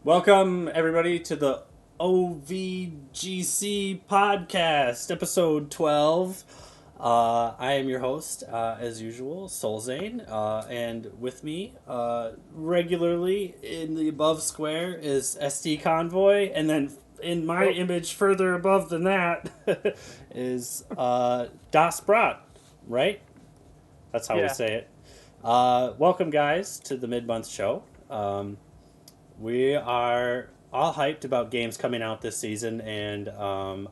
Welcome, everybody, to the O.V.G.C podcast, episode 12. I am your host, as usual, Soulzane, and with me, regularly in the above square is SD Convoy, and then in my image further above than that is Das Brat, right? That's how we Yeah. say it. Welcome, guys, to the mid-month show. We are all hyped about games coming out this season, and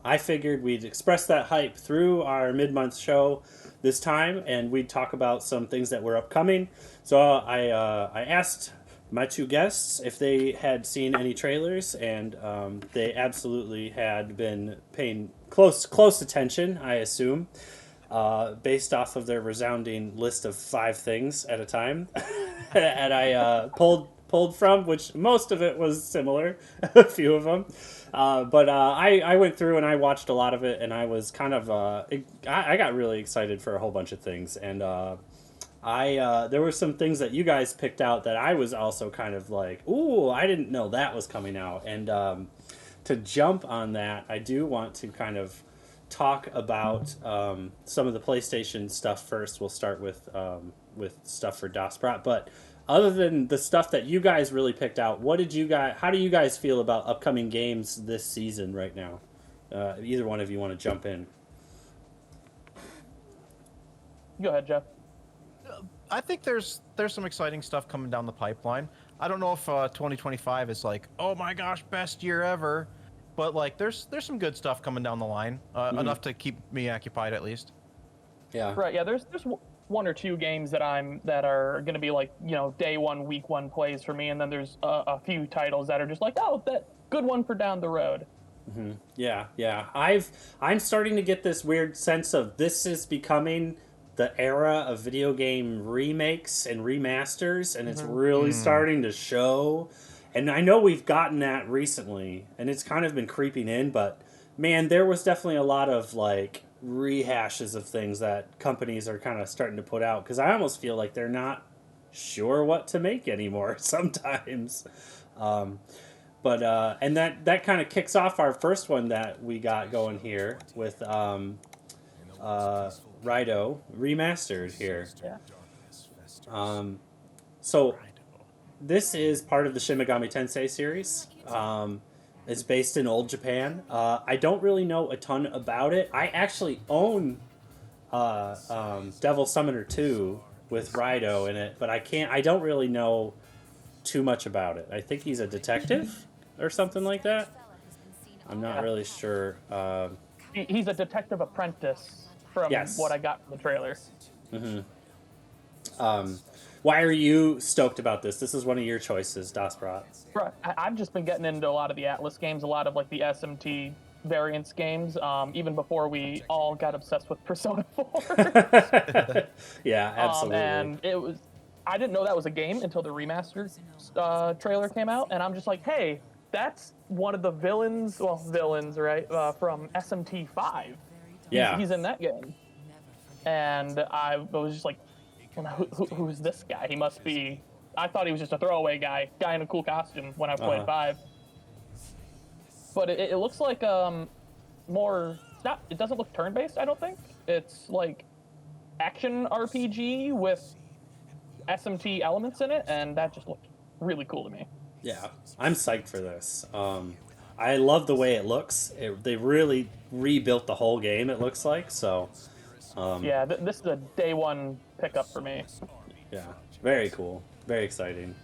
I figured we'd express that hype through our mid-month show this time, and we'd talk about some things that were upcoming. So I asked my two guests if they had seen any trailers, and they absolutely had been paying close attention, I assume, based off of their resounding list of 5 things at a time, and I pulled from, which most of it was similar, a few of them. But I went through and I watched a lot of it, and I was kind of I got really excited for a whole bunch of things, and I there were some things that you guys picked out that I was also kind of like, ooh, I didn't know that was coming out, and to jump on that, I do want to kind of talk about some of the PlayStation stuff first. We'll start with stuff for Das Brat, but other than the stuff that you guys really picked out, how do you guys feel about upcoming games this season right now? Either one of you want to jump in? Go ahead, Jeff. I think there's some exciting stuff coming down the pipeline. I don't know if 2025 is like, oh my gosh, best year ever, but like there's some good stuff coming down the line, enough to keep me occupied at least. Yeah. Right. Yeah. There's one or two games that are going to be like day one, week one plays for me, and then there's a few titles that are just like, oh, that good one for down the road. Yeah. I'm starting to get this weird sense of this is becoming the era of video game remakes and remasters, and it's really starting to show. And I know we've gotten that recently, and it's kind of been creeping in, but man, there was definitely a lot of like rehashes of things that companies are kind of starting to put out, because I almost feel like they're not sure what to make anymore sometimes. And that kind of kicks off our first one that we got going here with Rido remastered here. Yeah. So this is part of the Shin Megami Tensei series. It's based in old Japan. I don't really know a ton about it. I actually own Devil Summoner 2 with Rido in it, but I don't really know too much about it. I think he's a detective or something like that. I'm not really sure. He's a detective apprentice from Yes. what I got from the trailer. Why are you stoked about this? This is one of your choices, Das Brat. Right. I've just been getting into a lot of the Atlas games, a lot of like the SMT variants games, even before we all got obsessed with Persona 4. Yeah, absolutely. And I didn't know that was a game until the remastered trailer came out, and I'm just like, hey, that's one of the villains, right, from SMT 5. Yeah. He's in that game. And I was just like, who's this guy? He must be... I thought he was just a throwaway guy in a cool costume when I played 5. But it looks like more... It doesn't look turn-based, I don't think. It's like action RPG with SMT elements in it, and that just looked really cool to me. Yeah, I'm psyched for this. I love the way it looks. They really rebuilt the whole game, it looks like, so... Yeah, this is a day one pickup for me. Yeah, very cool. Very exciting.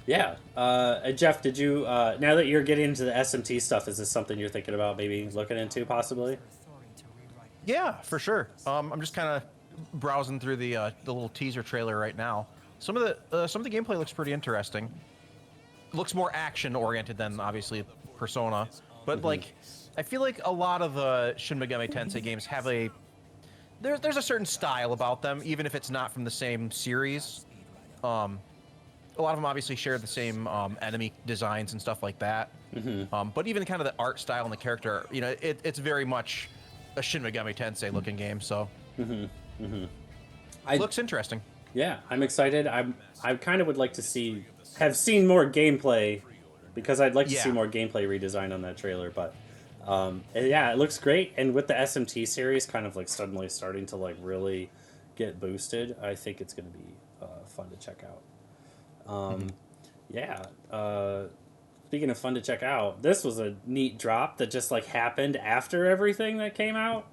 Jeff, did you, now that you're getting into the SMT stuff, is this something you're thinking about maybe looking into, possibly? Yeah, for sure. I'm just kind of browsing through the little teaser trailer right now. Some of the gameplay looks pretty interesting. Looks more action oriented than obviously Persona, but like I feel like a lot of the Shin Megami Tensei games have there's a certain style about them, even if it's not from the same series. A lot of them obviously share the same enemy designs and stuff like that. But even kind of the art style and the character, it's very much a Shin Megami Tensei looking game. So looks interesting. Yeah, I'm excited. I kind of would like to have seen more gameplay because I'd like to see Yeah. more gameplay redesign on that trailer. But yeah, it looks great. And with the SMT series kind of like suddenly starting to like really get boosted, I think it's going to be fun to check out. Hmm. Yeah. Speaking of fun to check out, this was a neat drop that just like happened after everything that came out,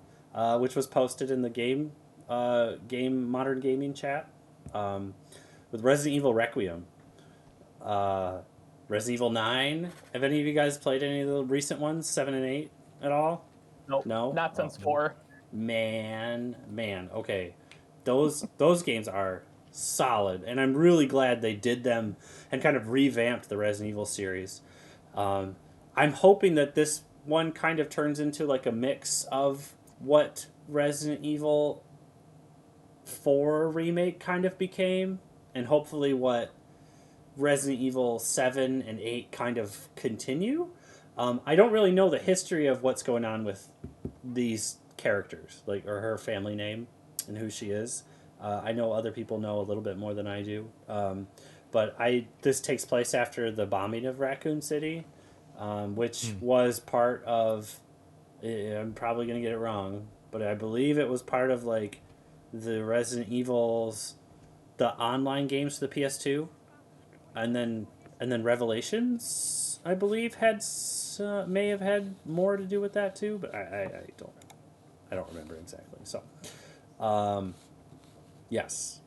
which was posted in the game modern gaming chat, um, with Resident Evil Requiem, uh, Resident Evil 9. Have any of you guys played any of the recent ones, 7 and 8 at all? Nope, No. not Oh, since Nope. 4. man. Okay, those games are solid, and I'm really glad they did them and kind of revamped the Resident Evil series. Um, I'm hoping that this one kind of turns into like a mix of what Resident Evil 4 remake kind of became, and hopefully what Resident Evil 7 and 8 kind of continue. I don't really know the history of what's going on with these characters, like, or her family name and who she is. I know other people know a little bit more than I do. But this takes place after the bombing of Raccoon City, which Mm. was part of. I'm probably gonna get it wrong, but I believe it was part of like the Resident Evils, the online games for the PS2, and then Revelations, I believe, may have had more to do with that too, but I don't remember exactly. So, um, yes,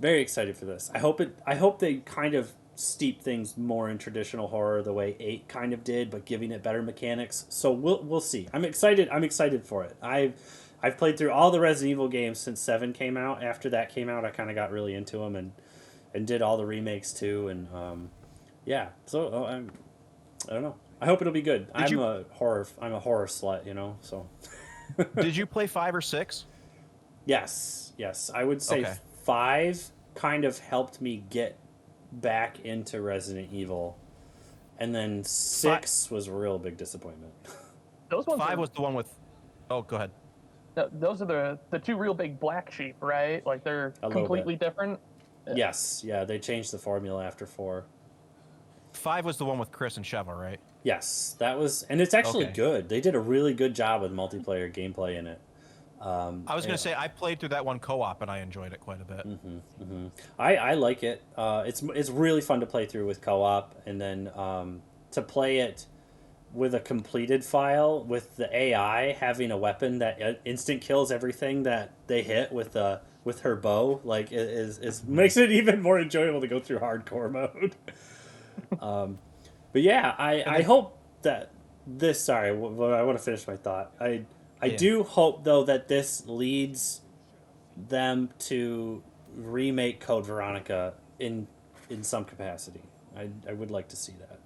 very excited for this. I hope they kind of steep things more in traditional horror the way 8 kind of did, but giving it better mechanics. So we'll see. I'm excited. I'm excited for it. I've played through all the Resident Evil games since 7 came out. After that came out, I kind of got really into them and did all the remakes too. And yeah, so I don't know. I hope it'll be good. Did you I'm a horror slut, you know. So did you play 5 or 6? yes, I would say Okay. 5 kind of helped me get back into Resident Evil, and then Five, 6 was a real big disappointment. Those ones 5 are was the one with. Oh, go ahead. those are the two real big black sheep, right? Like they're A little bit. completely different. Yeah. Yes, yeah, they changed the formula after 4. 5 was the one with Chris and Sheva, right? Yes, that was, and it's actually Okay. good. They did a really good job with multiplayer gameplay in it. I was gonna Yeah. say I played through that one co-op and I enjoyed it quite a bit. I like it. It's really fun to play through with co-op, and then to play it with a completed file with the AI having a weapon that instant kills everything that they hit with her bow. Like it is Mhm. makes it even more enjoyable to go through hardcore mode. But yeah, And I then hope that this. Sorry, I want to finish my thought. I yeah, do hope though that this leads them to remake Code Veronica in some capacity. I would like to see that.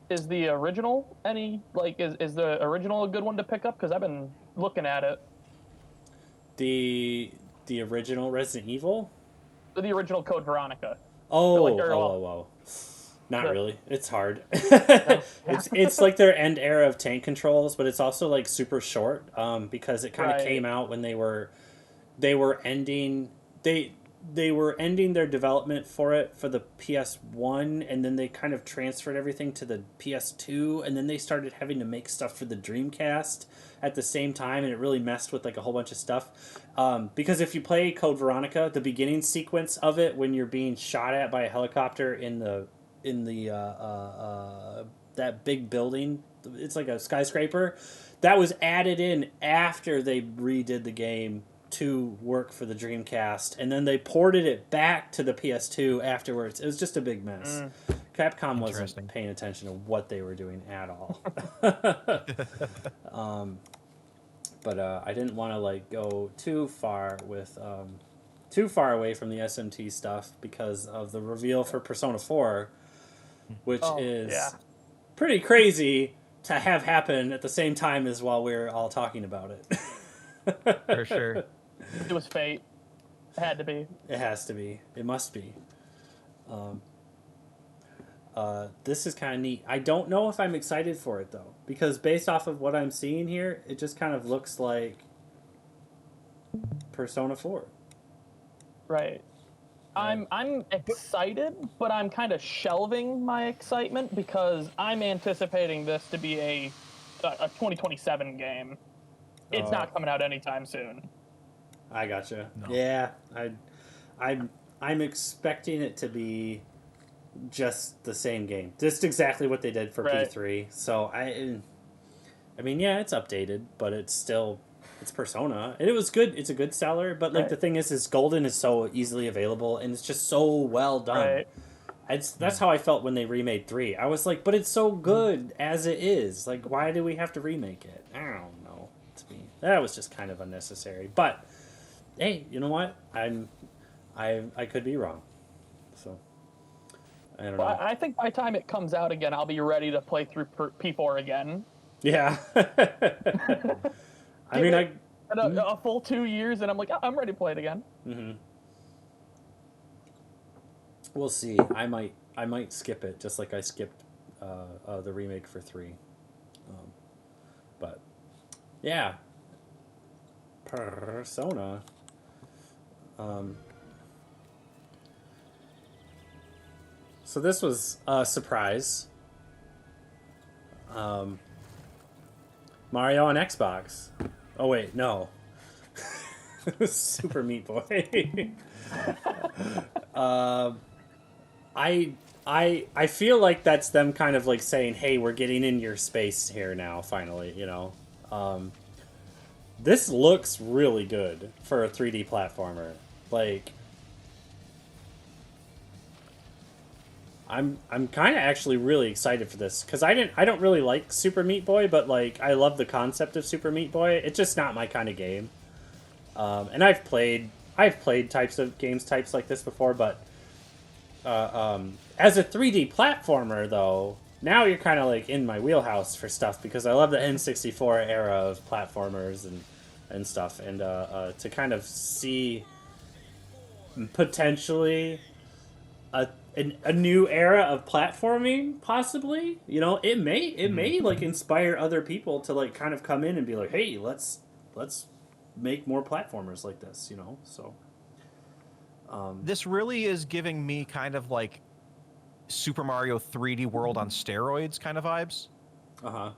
Is the original any like is the original a good one to pick up? Because I've been looking at it. The the original Resident Evil. The original Code Veronica. Like Oh, they're oh, all oh, oh. Not the really. It's hard. no. Yeah. It's like their end era of tank controls, but it's also like super short because it kind of Right. came out when they were ending they they were ending their development for it for the PS1, and then they kind of transferred everything to the PS2, and then they started having to make stuff for the Dreamcast at the same time, and it really messed with like a whole bunch of stuff. Because if you play Code Veronica, the beginning sequence of it when you're being shot at by a helicopter in the that big building, it's like a skyscraper, that was added in after they redid the game to work for the Dreamcast, and then they ported it back to the PS2 afterwards. It was just a big mess. Mm. Capcom wasn't interesting. paying attention to what they were doing at all. But I didn't want to like go too far away from the SMT stuff because of the reveal for Persona 4, which Oh yeah. is pretty crazy to have happen at the same time as while we're all talking about For sure. it. It was fate. It had to be. It has to be. It must be. This is kind of neat. I don't know if I'm excited for it though, because based off of what I'm seeing here, it just kind of looks like Persona 4. Right. I'm excited, but I'm kind of shelving my excitement because I'm anticipating this to be a 2027 game. It's not coming out anytime soon. I gotcha. No. Yeah, I'm expecting it to be just the same game, just exactly what they did for Right. P3. So I mean, yeah, it's updated, but it's Persona, and it was good. It's a good seller, but like Right. the thing is Golden is so easily available, and it's just so well done. Right. That's how I felt when they remade 3. I was like, but it's so good as it is. Like, why do we have to remake it? I don't know. To me, that was just kind of unnecessary. But hey, you know what? I could be wrong. So I don't know. I think by the time it comes out again, I'll be ready to play through P4 again. Yeah. I mean, a full 2 years, and I'm like, oh, I'm ready to play it again. Mm-hmm. We'll see. I might skip it, just like I skipped the remake for 3. But yeah, Persona. So this was a surprise. Mario on Xbox. Oh wait, no. Super Meat Boy. I feel like that's them kind of like saying, "Hey, we're getting in your space here now. Finally, you know." This looks really good for a 3D platformer. Like, I'm kind of actually really excited for this because I don't really like Super Meat Boy, but like I love the concept of Super Meat Boy. It's just not my kind of game. And I've played types of games types like this before, but as a 3D platformer though, now you're kind of like in my wheelhouse for stuff because I love the N64 era of platformers and stuff, and to kind of see potentially a new era of platforming, possibly. You know, it may like inspire other people to like kind of come in and be like, hey, let's make more platformers like this. You know, so This really is giving me kind of like Super Mario 3D World on steroids kind of vibes. uh-huh.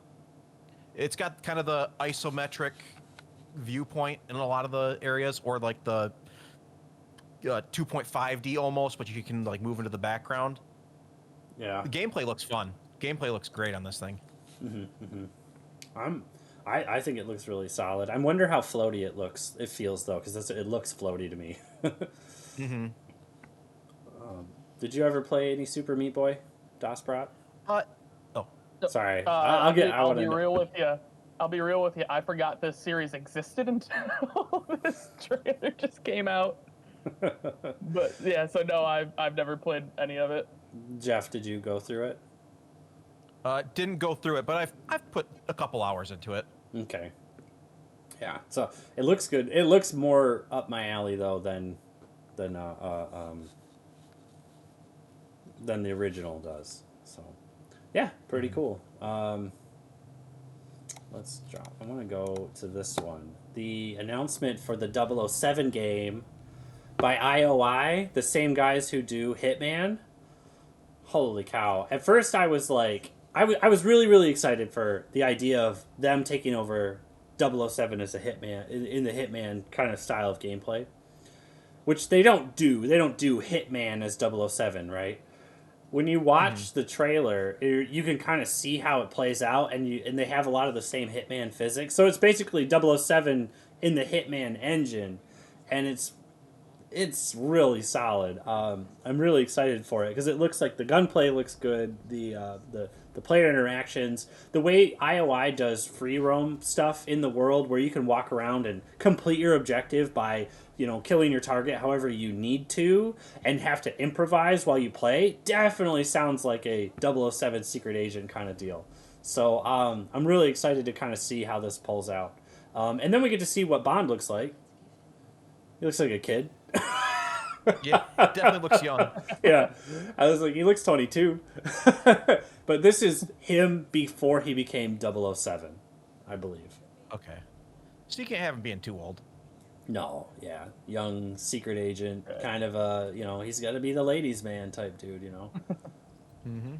It's got kind of the isometric viewpoint in a lot of the areas, or like the 2.5D almost, but you can like move into the background. Yeah. The gameplay looks fun. Gameplay looks great on this thing. I think it looks really solid. I wonder how floaty it feels though, because it looks floaty to me. Did you ever play any Super Meat Boy, Dasbrat? Oh, Sorry, I'll be real with you. I'll be real with you. I forgot this series existed until this trailer just came out. But yeah, so no, I've never played any of it. Jeff, did you go through it? didn't go through it, but I've put a couple hours into it. Okay. Yeah, so it looks good. It looks more up my alley though than the original does. So yeah, pretty cool. Let's drop. I want to go to this one. The announcement for the 007 game by IOI, the same guys who do Hitman. Holy cow. At first I was like, I was really, really excited for the idea of them taking over 007 as a Hitman, in the Hitman kind of style of gameplay. Which they don't do. They don't do Hitman as 007, right? When you watch the trailer, you can kind of see how it plays out, and they have a lot of the same Hitman physics. So it's basically 007 in the Hitman engine, and it's really solid. I'm really excited for it because it looks like the gunplay looks good. The player interactions, the way IOI does free roam stuff in the world, where you can walk around and complete your objective by killing your target however you need to, and have to improvise while you play. Definitely sounds like a 007 secret agent kind of deal. So I'm really excited to kind of see how this pulls out. And then we get to see what Bond looks like. He looks like a kid. Yeah, definitely looks young. Yeah, I was like, he looks 22. But this is him before he became 007, I believe. Okay. So you can't have him being too old. No, yeah, young secret agent, Right. kind of a he's got to be the ladies' man type dude, Mm-hmm.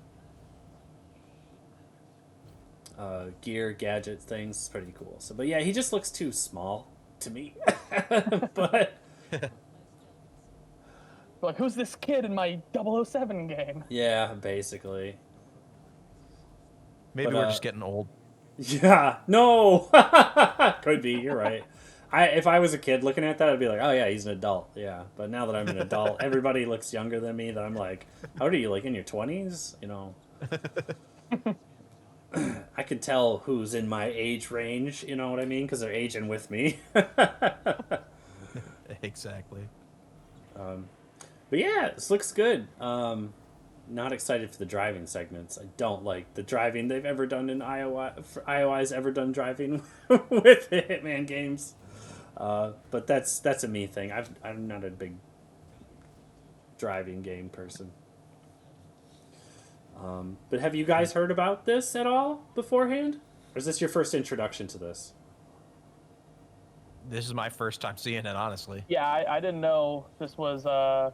Gear, gadget things, pretty cool. So, but yeah, he just looks too small to me. But Like, who's this kid in my 007 game? yeah, basically. Maybe But we're just getting old. yeah, no, could be. You're right. If I was a kid looking at that, I'd be like, oh yeah, he's an adult. Yeah, but now that I'm an adult, everybody looks younger than me. That I'm like, how old are you? Like in your 20s? I could tell who's in my age range. You know what I mean? Because they're aging with me. Exactly. But yeah, this looks good. Not excited for the driving segments. I don't like the driving they've ever done in Iowa. IOI's ever done driving with the Hitman games. But that's a me thing. I'm not a big driving game person. But have you guys heard about this at all beforehand? Or is this your first introduction to this? This is my first time seeing it, honestly. Yeah, I didn't know this was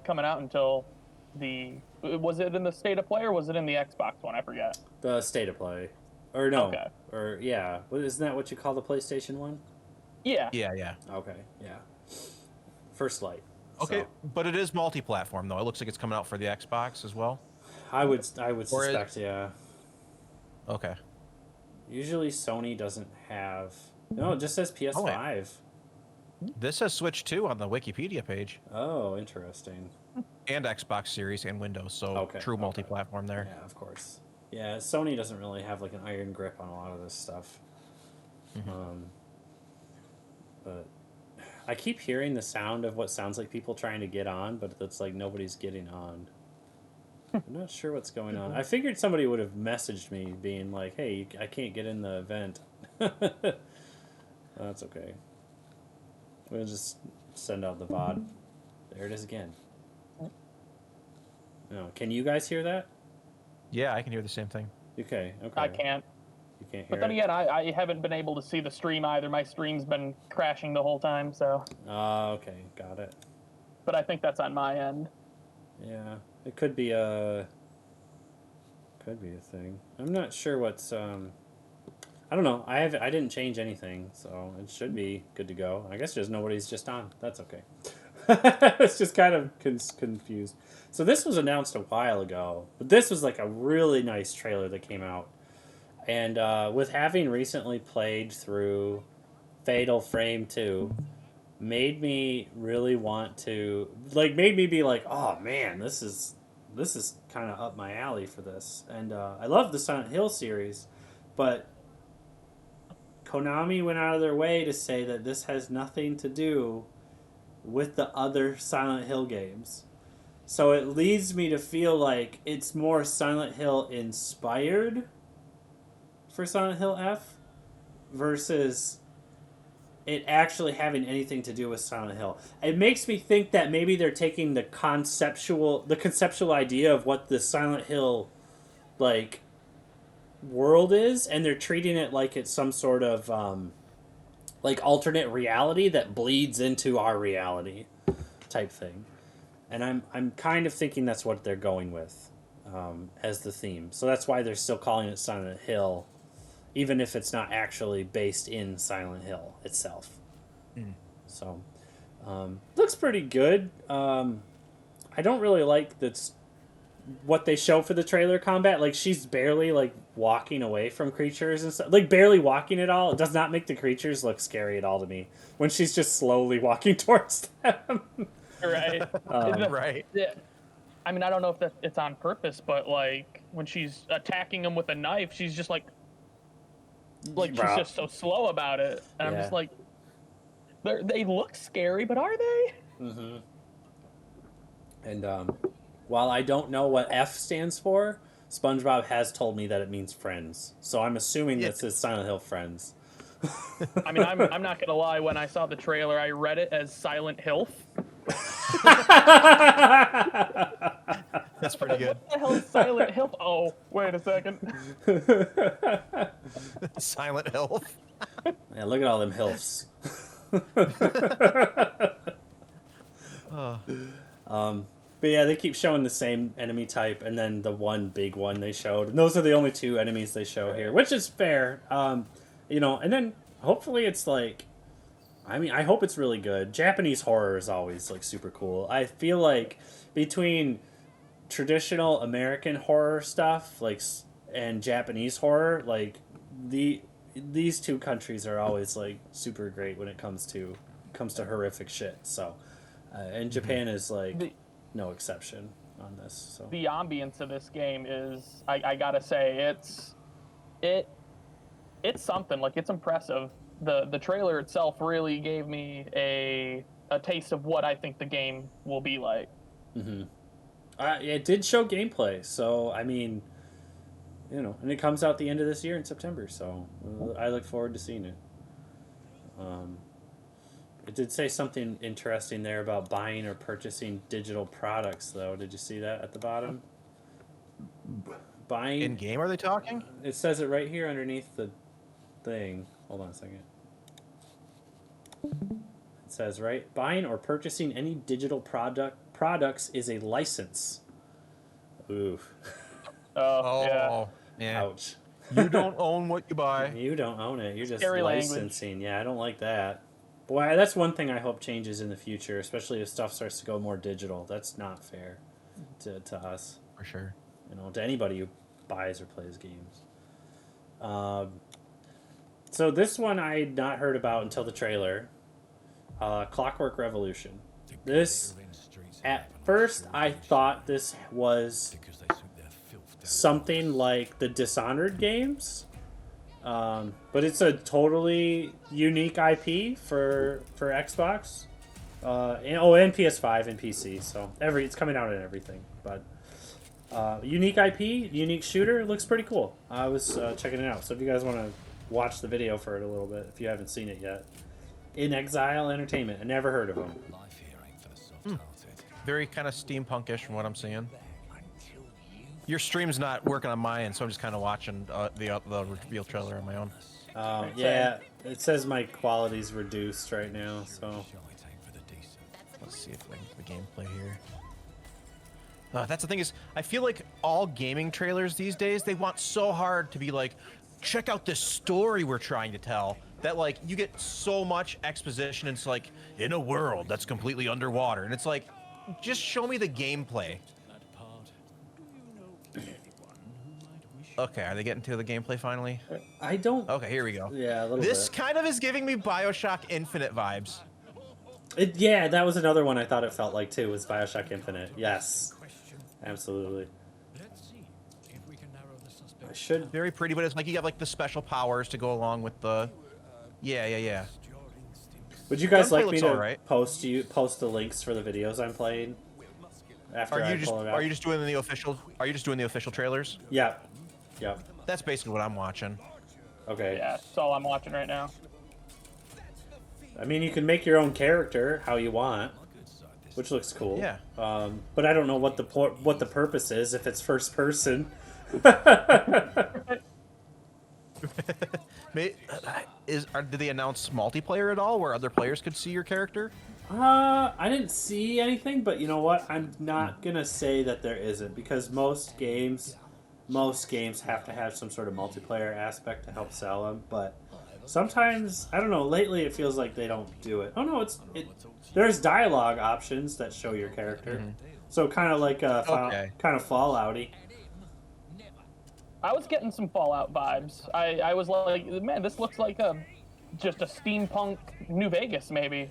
coming out until was it in the State of Play or was it in the Xbox one? I forget. The State of Play. Or no. Okay. Or yeah. Isn't that what you call the PlayStation one? Yeah. Yeah, yeah. Okay, yeah. First Light. Okay, So, but it is multi-platform though. It looks like it's coming out for the Xbox as well. I would Or suspect, yeah. Okay. Usually Sony doesn't have. No, it just says PS5. This says Switch 2 on the Wikipedia page, Oh, interesting. and Xbox Series and Windows, so Okay, true okay. multi-platform there. Yeah, of course. Yeah, Sony doesn't really have like an iron grip on a lot of this stuff. But I keep hearing the sound of what sounds like people trying to get on, but it's like nobody's getting on. I'm not sure what's going on. I figured somebody would have messaged me being like, hey, I can't get in the event. That's okay. We'll just send out the VOD. There it is again. No, can you guys hear that? Yeah, I can hear the same thing. Okay, okay. I can't. You can't hear But then it? again, I haven't been able to see the stream either. My stream's been crashing the whole time, so. Okay, got it. But I think that's on my end. Yeah, it could be a thing. I'm not sure what's I don't know. I didn't change anything, so it should be good to go. I guess just nobody's just on. That's okay. It's just kind of confused. So this was announced a while ago, but this was like a really nice trailer that came out. And with having recently played through Fatal Frame 2, made me really want to made me be like, oh man, this is kind of up my alley for this. And I love the Silent Hill series, but Konami went out of their way to say that this has nothing to do with the other Silent Hill games. So it leads me to feel like it's more Silent Hill inspired for Silent Hill F versus it actually having anything to do with Silent Hill. It makes me think that maybe they're taking the conceptual idea of what the Silent Hill like world is, and they're treating it like it's some sort of like alternate reality that bleeds into our reality type thing. And I'm kind of thinking that's what they're going with as the theme. So that's why they're still calling it Silent Hill, even if it's not actually based in Silent Hill itself. So looks pretty good. I don't really like that's what they show for the trailer combat. Like, she's barely like walking away from creatures and stuff, like barely walking at all. It does not make the creatures look scary at all to me when she's just slowly walking towards them. Right. Right. Yeah. I mean, I don't know if it's on purpose, but like when she's attacking him with a knife, she's just like she's just so slow about it, and I'm just like, they look scary, but are they? Mm-hmm. And while I don't know what F stands for, SpongeBob has told me that it means friends. So I'm assuming this is Silent Hill Friends. I mean, I'm not gonna lie. When I saw the trailer, I read it as Silent Hill. That's pretty good. What the hell is Silent Hill? Oh, wait a second. Silent Hill. Yeah, look at all them hilfs. But yeah, they keep showing the same enemy type, and then the one big one they showed, and those are the only two enemies they show here, which is fair. And then hopefully it's like, I mean, I hope it's really good. Japanese horror is always like super cool. I feel like between traditional American horror stuff, like, and Japanese horror, like these two countries are always like super great when it comes to horrific shit. So, and Japan is like The, no exception on this. So the ambience of this game is, I gotta say, it's something. Like, it's impressive. The trailer itself really gave me a taste of what I think the game will be like. it did show gameplay. So I mean, and it comes out the end of this year in September. So I look forward to seeing it. It did say something interesting there about buying or purchasing digital products, though. Did you see that at the bottom? Buying In game, are they talking? It says it right here underneath the thing. Hold on a second. It says, right, buying or purchasing any digital products is a license. Oof. Oh, yeah. Ouch. You don't own what you buy. You don't own it. You're just Scary licensing. language. Yeah, I don't like that. Boy, that's one thing I hope changes in the future, especially if stuff starts to go more digital. That's not fair to us. For sure. To anybody who buys or plays games. So this one I had not heard about until the trailer. Clockwork Revolution. This, at first, I thought this was something like the Dishonored games. But it's a totally unique IP for Xbox. And PS5 and PC. So it's coming out in everything. But unique IP, unique shooter, looks pretty cool. I was checking it out. So if you guys want to watch the video for it a little bit, if you haven't seen it yet. In Exile Entertainment. I never heard of them. Very kind of steampunkish from what I'm seeing. Your stream's not working on my end, so I'm just kind of watching the reveal trailer on my own. Yeah, it says my quality's reduced right now, so... Let's see if we can get the gameplay here. That's the thing is, I feel like all gaming trailers these days, they want so hard to be like, check out this story we're trying to tell, that like, you get so much exposition, and it's like, in a world that's completely underwater, and it's like, just show me the gameplay. Okay, are they getting to the gameplay finally? I don't... Okay, here we go. Yeah, a little This bit. kind of is giving me BioShock Infinite vibes. Yeah, that was another one I thought it felt like, too, was BioShock Infinite. Yes. Absolutely. I should... Very pretty, but it's like you have like the special powers to go along with the... Yeah. Would you guys Gunplay like me looks to alright. post the links for the videos I'm playing? After I pull it out? Are you just doing the official trailers? Yeah. That's basically what I'm watching. Okay. Yeah, that's all I'm watching right now. I mean, you can make your own character how you want, which looks cool. Yeah. But I don't know what the purpose is if it's first person. Did they announce multiplayer at all, where other players could see your character? I didn't see anything, but you know what? I'm not gonna say that there isn't, because most games have to have some sort of multiplayer aspect to help sell them. But sometimes, I don't know. Lately, it feels like they don't do it. Oh no, there's dialogue options that show your character, so kind of like kind of Fallout-y. I was getting some Fallout vibes. I was like, man, this looks like just a steampunk New Vegas, maybe.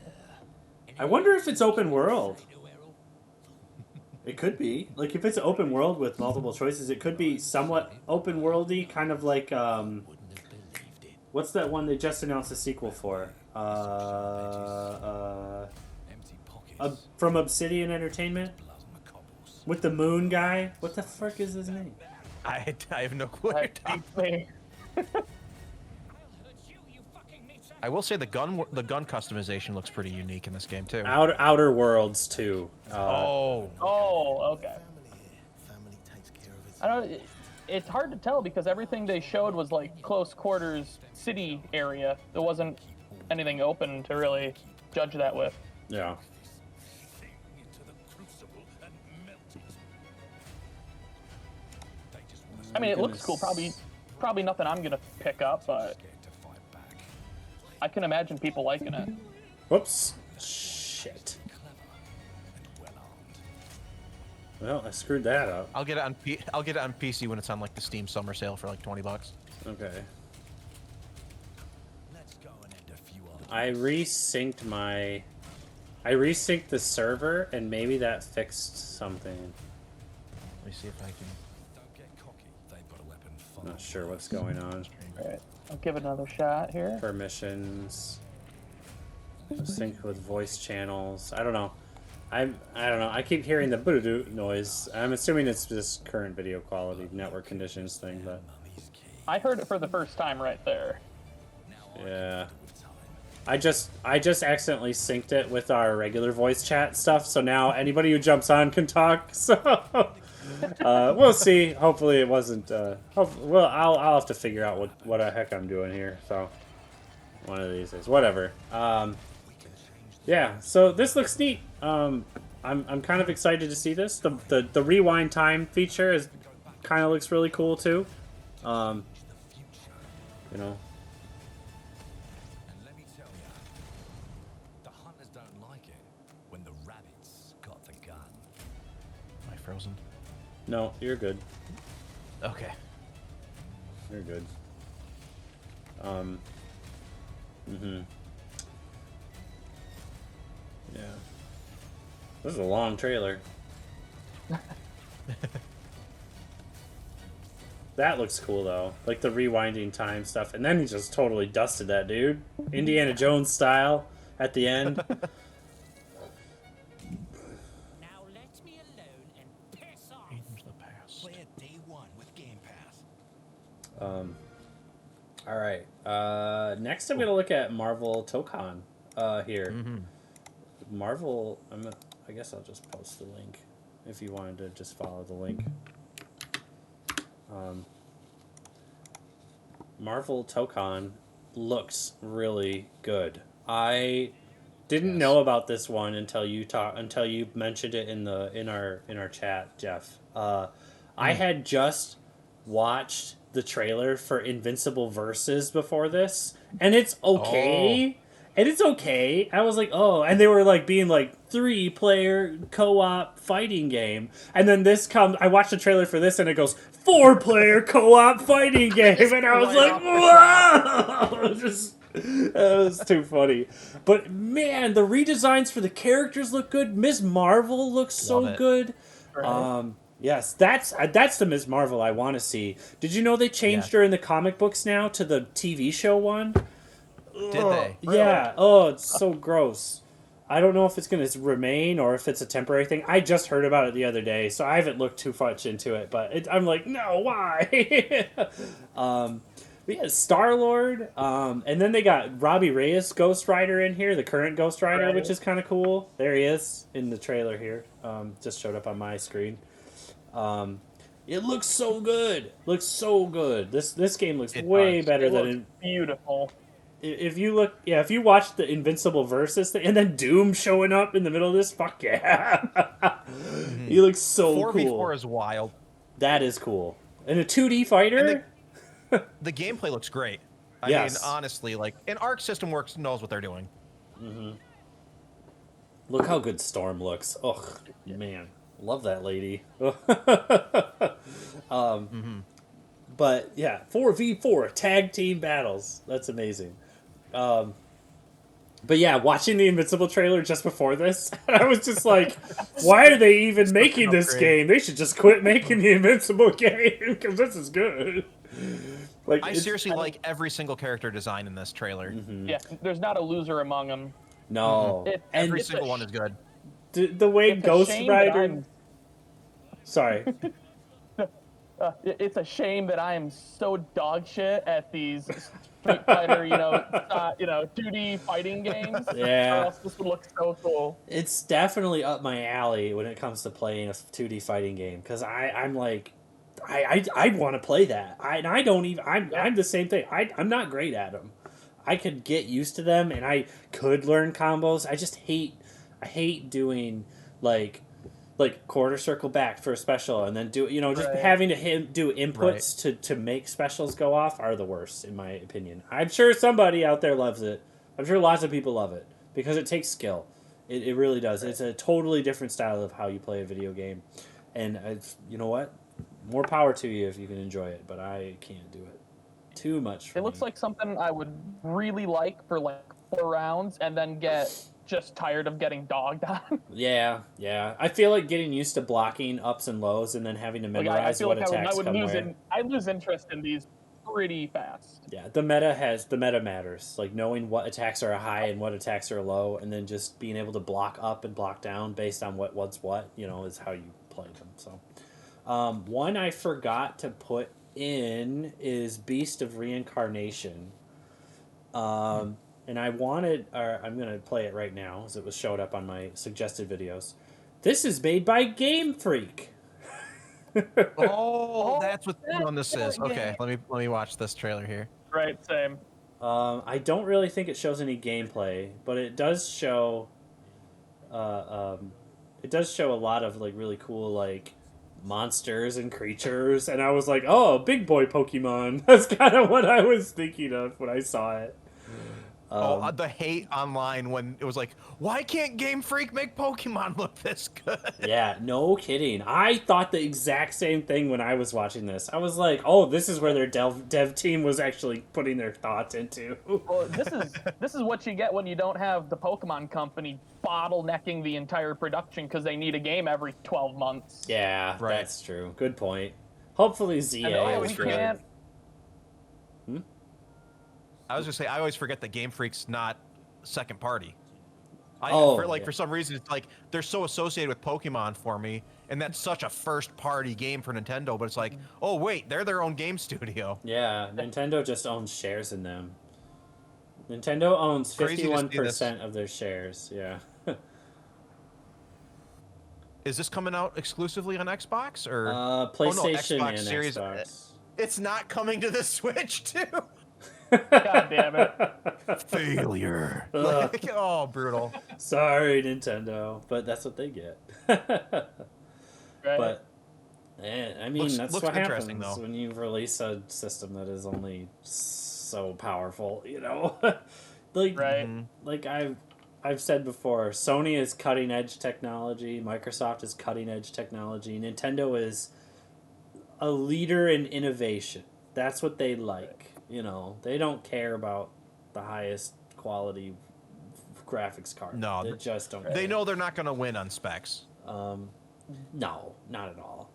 I wonder if it's open world. It could be. Like, if it's open world with multiple choices, it could be somewhat open worldy, kind of like, what's that one they just announced a sequel for? From Obsidian Entertainment? With the moon guy? What the fuck is his name? I have no clue. I will say the gun customization looks pretty unique in this game too. Outer Worlds too. Okay. I don't. It's hard to tell because everything they showed was like close quarters city area. There wasn't anything open to really judge that with. Yeah. I mean, it looks cool. Probably nothing I'm gonna pick up, but I can imagine people liking it. Whoops. Shit. Well, I screwed that up. I'll get it on PC when it's on like the Steam summer sale for like $20. Okay. I resynced the server, and maybe that fixed something. Let me see if I can. Not sure what's going on. Alright, I'll give it another shot here. Permissions. Sync with voice channels. I don't know. I don't know. I keep hearing the boo-doo noise. I'm assuming it's just current video quality, network conditions thing, but I heard it for the first time right there. yeah. I just accidentally synced it with our regular voice chat stuff, so now anybody who jumps on can talk. So we'll see. Hopefully it wasn't. Well, I'll have to figure out what the heck I'm doing here. So one of these days, whatever. Yeah. So this looks neat. I'm kind of excited to see this. The rewind time feature is kind of looks really cool too. You know. Frozen? No, you're good. Okay. You're good. Yeah. This is a long trailer. That looks cool though. Like the rewinding time stuff. And then he just totally dusted that dude. Indiana Jones style at the end. All right. Next, I'm gonna look at Marvel Tokon here. Marvel. I guess I'll just post the link if you wanted to just follow the link. Marvel Tokon looks really good. I didn't know about this one until you mentioned it in our chat, Jeff. I had just watched the trailer for Invincible Versus before this, and it's okay. And it's okay. I was like, oh, and they were like being like 3-player co-op fighting game, and then this comes. I watched the trailer for this, and it goes 4-player co-op fighting game, and I was like, whoa! It was too funny. But man, the redesigns for the characters look good. Ms. Marvel looks so good. Right. Yes, that's the Ms. Marvel I want to see. Did you know they changed her in the comic books now to the TV show one? Did they? Yeah. Oh, it's so gross. I don't know if it's going to remain or if it's a temporary thing. I just heard about it the other day, so I haven't looked too much into it. But I'm like, no, why? Yeah, Star-Lord. And then they got Robbie Reyes, Ghost Rider, in here, the current Ghost Rider, which is kind of cool. There he is in the trailer here. Just showed up on my screen. It looks so good. Looks so good. This game looks way better than beautiful. If you look, if you watch the Invincible Versus thing, and then Doom showing up in the middle of this, fuck yeah. He looks so cool. 4v4 is wild. That is cool. And a 2D fighter? The gameplay looks great. I mean, honestly, like, and Arc System Works knows what they're doing. Look how good Storm looks. Ugh, man. Love that lady. But yeah, 4v4 tag team battles. That's amazing. But yeah, watching the Invincible trailer just before this, I was just like, why are they even making this game? They should just quit making the Invincible game because this is good. Like, I seriously like every single character design in this trailer. Yeah, there's not a loser among them. No. Every single one is good. The way Ghost Rider... Sorry. It's a shame that I am so dog shit at these Street Fighter, 2D fighting games. Yeah. Or else this would look so cool. It's definitely up my alley when it comes to playing a 2D fighting game because I'm like, I want to play that. I'm the same thing. I'm not great at them. I could get used to them, and I could learn combos. I hate doing like quarter circle back for a special, and then do just Right. having to do inputs to make specials go off are the worst in my opinion. I'm sure somebody out there loves it. I'm sure lots of people love it because it takes skill. It really does. Right. It's a totally different style of how you play a video game, and you know what? More power to you if you can enjoy it, but I can't do it. Too much for It looks me. like something I would really like for like 4 rounds and then get just tired of getting dogged on. Yeah, yeah. I feel like getting used to blocking ups and lows and then having to Like I memorize feel what like I attacks would come where. I lose interest in these pretty fast. Yeah, the meta matters. Like knowing what attacks are high and what attacks are low, and then just being able to block up and block down based on what's what, is how you play them. So, one I forgot to put in is Beast of Reincarnation. And I'm gonna play it right now as it was showed up on my suggested videos. This is made by Game Freak. Oh, that's what that's this that is. Okay, game. let me watch this trailer here. Right, same. I don't really think it shows any gameplay, but it does show. It does show a lot of like really cool like monsters and creatures, and I was like, oh, big boy Pokemon. That's kind of what I was thinking of when I saw it. The hate online when it was like, why can't Game Freak make Pokemon look this good? Yeah, no kidding. I thought the exact same thing when I was watching this. I was like, oh, this is where their dev team was actually putting their thoughts into. Well, this is what you get when you don't have the Pokemon Company bottlenecking the entire production because they need a game every 12 months. Yeah, Right. that's true. Good point. Hopefully ZA And is we really... can't. I was gonna say, I always forget that Game Freak's not second party. For some reason, it's like they're so associated with Pokemon for me, and that's such a first party game for Nintendo. But it's like, oh wait, they're their own game studio. Yeah, Nintendo just owns shares in them. Nintendo owns Crazy to see 51% of their shares. Yeah. Is this coming out exclusively on Xbox or PlayStation Xbox and Series? Xbox. It's not coming to the Switch too. God damn it. Failure. Ugh. Like, oh, brutal. Sorry, Nintendo, but that's what they get. Right? But I mean, that's looks what interesting, happens though. when you release a system that is only so powerful. Like Right. like I've said before, Sony is cutting edge technology, Microsoft is cutting edge technology, Nintendo is a leader in innovation. That's what they like. They don't care about the highest quality graphics card. No, They just don't. They care. know they're not going to win on specs. No, not at all.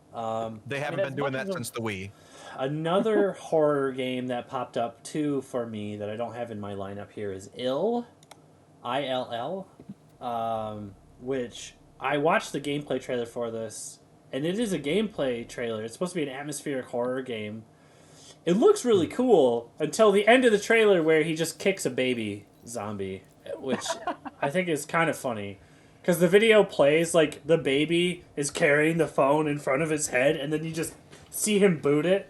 They haven't as been doing much that as since the Wii. Another horror game that popped up too for me that I don't have in my lineup here is Ill, ILL, which I watched the gameplay trailer for this, and it is a gameplay trailer. It's supposed to be an atmospheric horror game. It looks really cool until the end of the trailer where he just kicks a baby zombie, which I think is kind of funny. Because the video plays like the baby is carrying the phone in front of his head, and then you just see him boot it.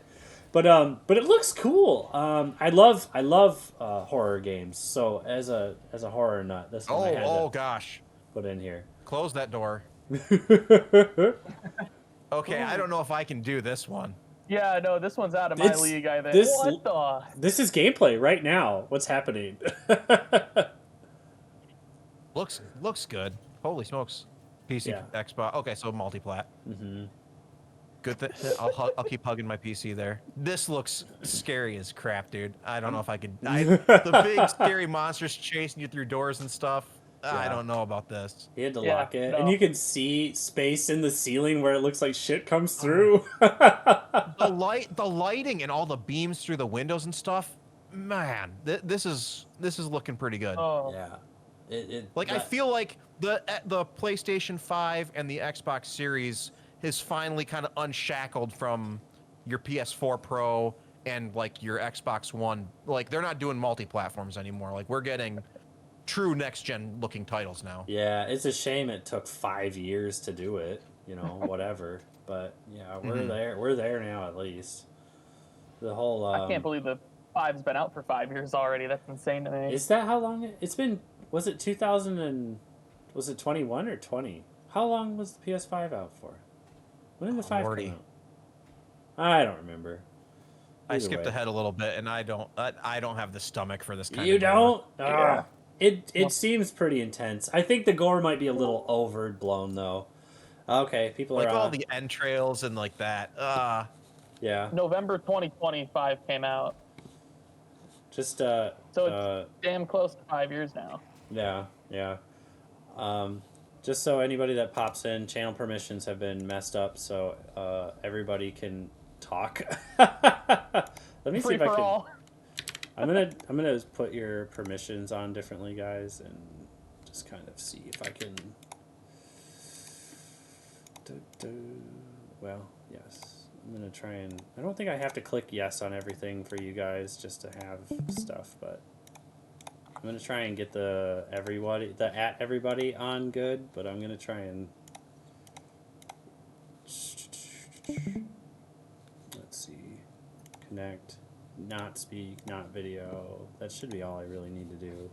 But it looks cool. I love horror games. So as a horror nut, this one I had to Gosh. put in here. Close that door. Okay, I don't know if I can do this one. Yeah, no, this one's out of my league, I think. This, What the? This is gameplay right now. What's happening? Looks good. Holy smokes. PC, Yeah. Xbox. Okay, so multiplat. Mm-hmm. Good thing. I'll keep hugging my PC there. This looks scary as crap, dude. I don't know if I could. The big scary monsters chasing you through doors and stuff. I don't know about this. He had to Yeah, lock it, no. and you can see space in the ceiling where it looks like shit comes through. The lighting and all the beams through the windows and stuff. Man, this is looking pretty good. Oh. Yeah. I feel like the PlayStation 5 and the Xbox Series is finally kind of unshackled from your PS4 Pro and like your Xbox One. Like they're not doing multi-platforms anymore. Like we're getting true next-gen looking titles now. Yeah, it's a shame it took 5 years to do it. Whatever. But yeah, we're there. We're there now at least. The whole. I can't believe the 5's been out for 5 years already. That's insane to me. Is that how long it's been? Was it 2000 and was it 21 or 20? How long was the PS5 out for? When did the 5 Lordy. come out? I don't remember. I Either skipped way. ahead a little bit, and I don't have the stomach for this kind You of gore. don't? Yeah. It seems pretty intense. I think the gore might be a little overblown though. Okay, people Like are all on. the entrails and like that. Yeah. November 2025 came out. Just So it's damn close to 5 years now. yeah. Just so anybody that pops in, channel permissions have been messed up, so everybody can talk. Let me see Free if I for can. all. I'm gonna put your permissions on differently, guys, and just kind of see if I can. Well, yes. I'm gonna try and. I don't think I have to click yes on everything for you guys just to have stuff, but I'm gonna try and get the everybody on good, but I'm gonna try and. Let's see. Connect. Not speak, not video. That should be all I really need to do.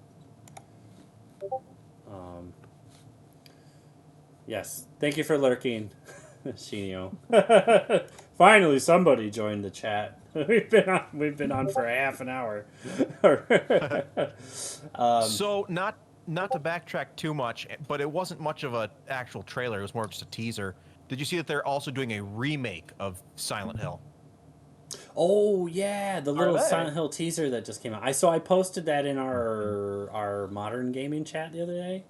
Yes. Thank you for lurking, Shinio. Finally, somebody joined the chat. We've been on for a half an hour. So not to backtrack too much, but it wasn't much of a actual trailer. It was more just a teaser. Did you see that they're also doing a remake of Silent Hill? Oh yeah, the little they? Silent Hill teaser that just came out. I posted that in our modern gaming chat the other day.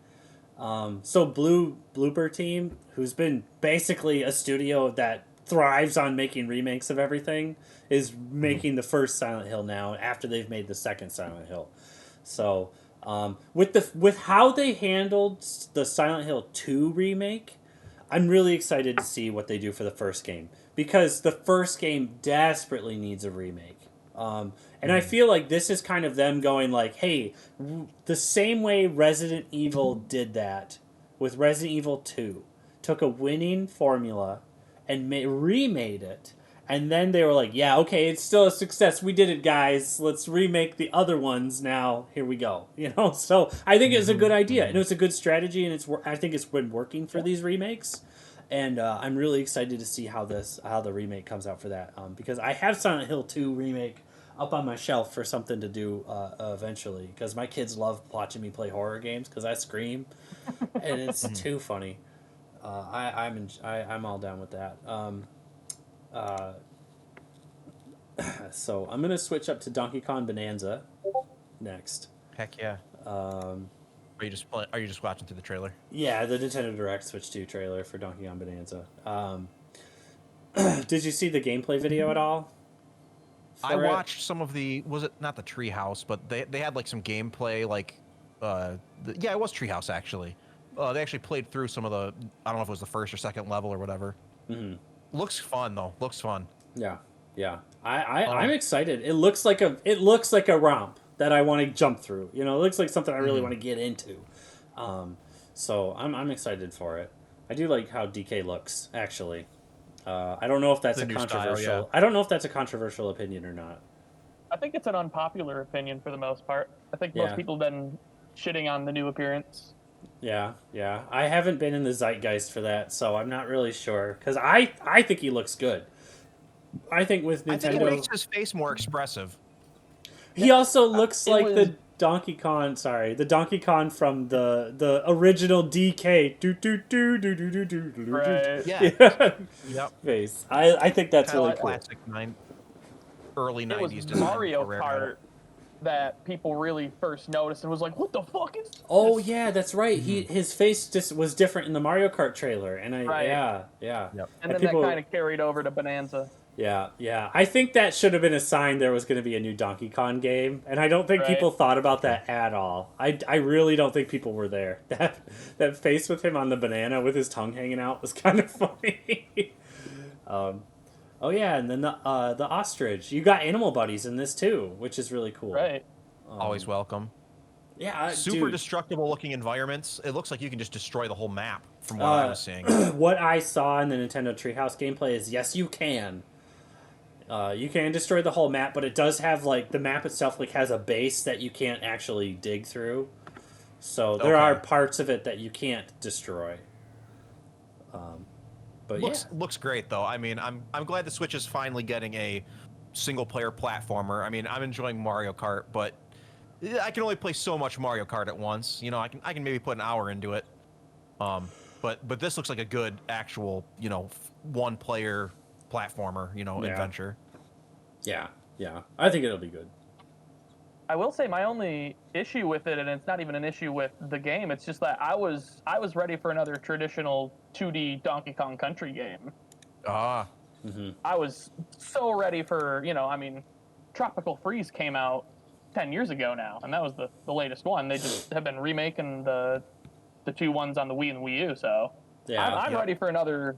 So Blooper Team, who's been basically a studio that thrives on making remakes of everything, is making the first Silent Hill now after they've made the second Silent Hill. So with how they handled the Silent Hill 2 remake, I'm really excited to see what they do for the first game, because the first game desperately needs a remake. And I feel like this is kind of them going like, hey, the same way Resident Evil did that with Resident Evil 2, took a winning formula and remade it. And then they were like, yeah, okay, it's still a success. We did it, guys. Let's remake the other ones now. Here we go. So I think it's a good idea. And it's a good strategy, and I think it's been working for these remakes. And I'm really excited to see how the remake comes out for that. Because I have Silent Hill 2 remake up on my shelf for something to do eventually. Because my kids love watching me play horror games because I scream, and it's too funny. I'm all down with that. So I'm gonna switch up to Donkey Kong Bonanza next. Heck yeah. Are you just watching through the trailer? Yeah, the Nintendo Direct Switch 2 trailer for Donkey Kong Bonanza. Did you see the gameplay video at all? I watched some of was it not the Treehouse, but they had like some gameplay, like, yeah, it was Treehouse actually. They actually played through some of the, I don't know if it was the first or second level or whatever. Mm-hmm. Looks fun though. Looks fun. Yeah. I'm excited. It looks like a romp that I want to jump through. It looks like something I really want to get into. So I'm excited for it. I do like how DK looks, actually. I don't know if that's a controversial. Style, yeah. I don't know if that's a controversial opinion or not. I think it's an unpopular opinion for the most part. I think most people have been shitting on the new appearance. Yeah. I haven't been in the zeitgeist for that, so I'm not really sure. Because I think he looks good. I think with Nintendo, I think it makes his face more expressive. He also looks like the Donkey Kong. Sorry, the Donkey Kong from the original DK. Right. Yeah. Yep. Face. I think that's really cool. Classic early 90s it was design. Mario Kart that people really first noticed and was like, "What the fuck is this?" Oh yeah, that's right. His face just was different in the Mario Kart trailer, and yeah. Yep. And then people, that kind of carried over to Bonanza. Yeah. I think that should have been a sign there was going to be a new Donkey Kong game, and I don't think people thought about that at all. I really don't think people were there. That face with him on the banana with his tongue hanging out was kind of funny. Oh yeah, and then the ostrich. You got animal buddies in this too, which is really cool. Right. Always welcome. Yeah, super destructible looking environments. It looks like you can just destroy the whole map from what I was seeing. What I saw in the Nintendo Treehouse gameplay is yes, you can. You can destroy the whole map, but it does have like the map itself like has a base that you can't actually dig through. So there are Okay. parts of it that you can't destroy. But yeah, Looks great though. I mean, I'm glad the Switch is finally getting a single player platformer. I mean, I'm enjoying Mario Kart, but I can only play so much Mario Kart at once. You know, I can maybe put an hour into it. Um, but this looks like a good actual, one player platformer, yeah, adventure. yeah, yeah. I think it'll be good. I will say my only issue with it, and it's not even an issue with the game. It's just that I was ready for another traditional 2D Donkey Kong Country game. Ah, I was so ready for, I mean, Tropical Freeze came out 10 years ago now, and that was the latest one. They just have been remaking the two ones on the Wii and Wii U, so Yeah, I'm yep. ready for another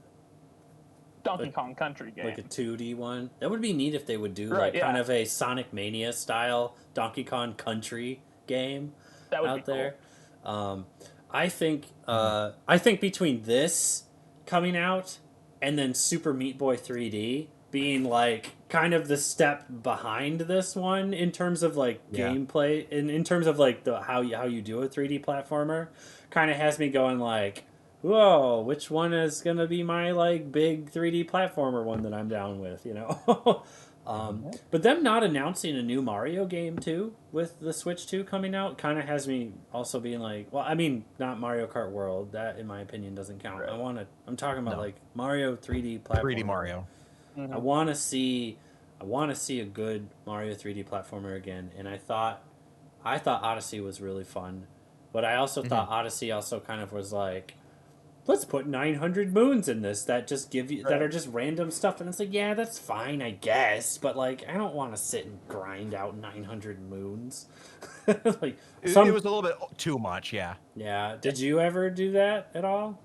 Donkey Kong Country game. like a 2D one. That would be neat if they would do Right, like kind yeah. of a Sonic Mania style Donkey Kong Country game That would be out cool. there. I think between this coming out and then Super Meat Boy 3D being like kind of the step behind this one in terms of like Yeah. gameplay and in terms of like the how you do a 3D platformer, kind of has me going like, whoa, which one is gonna be my like big 3D platformer one that I'm down with, you know? But them not announcing a new Mario game too with the Switch 2 coming out kind of has me also being like, well, I mean, not Mario Kart World. That in my opinion doesn't count. Right. I'm talking about No. like Mario 3D platformer. 3D Mario. I want to see a good Mario 3D platformer again, and I thought Odyssey was really fun, but I also thought Odyssey also kind of was like, let's put 900 moons in this that just give you that are just random stuff, and it's like, yeah, that's fine, I guess, but like I don't want to sit and grind out 900 moons. Like It was a little bit too much, yeah. yeah. Did you ever do that at all?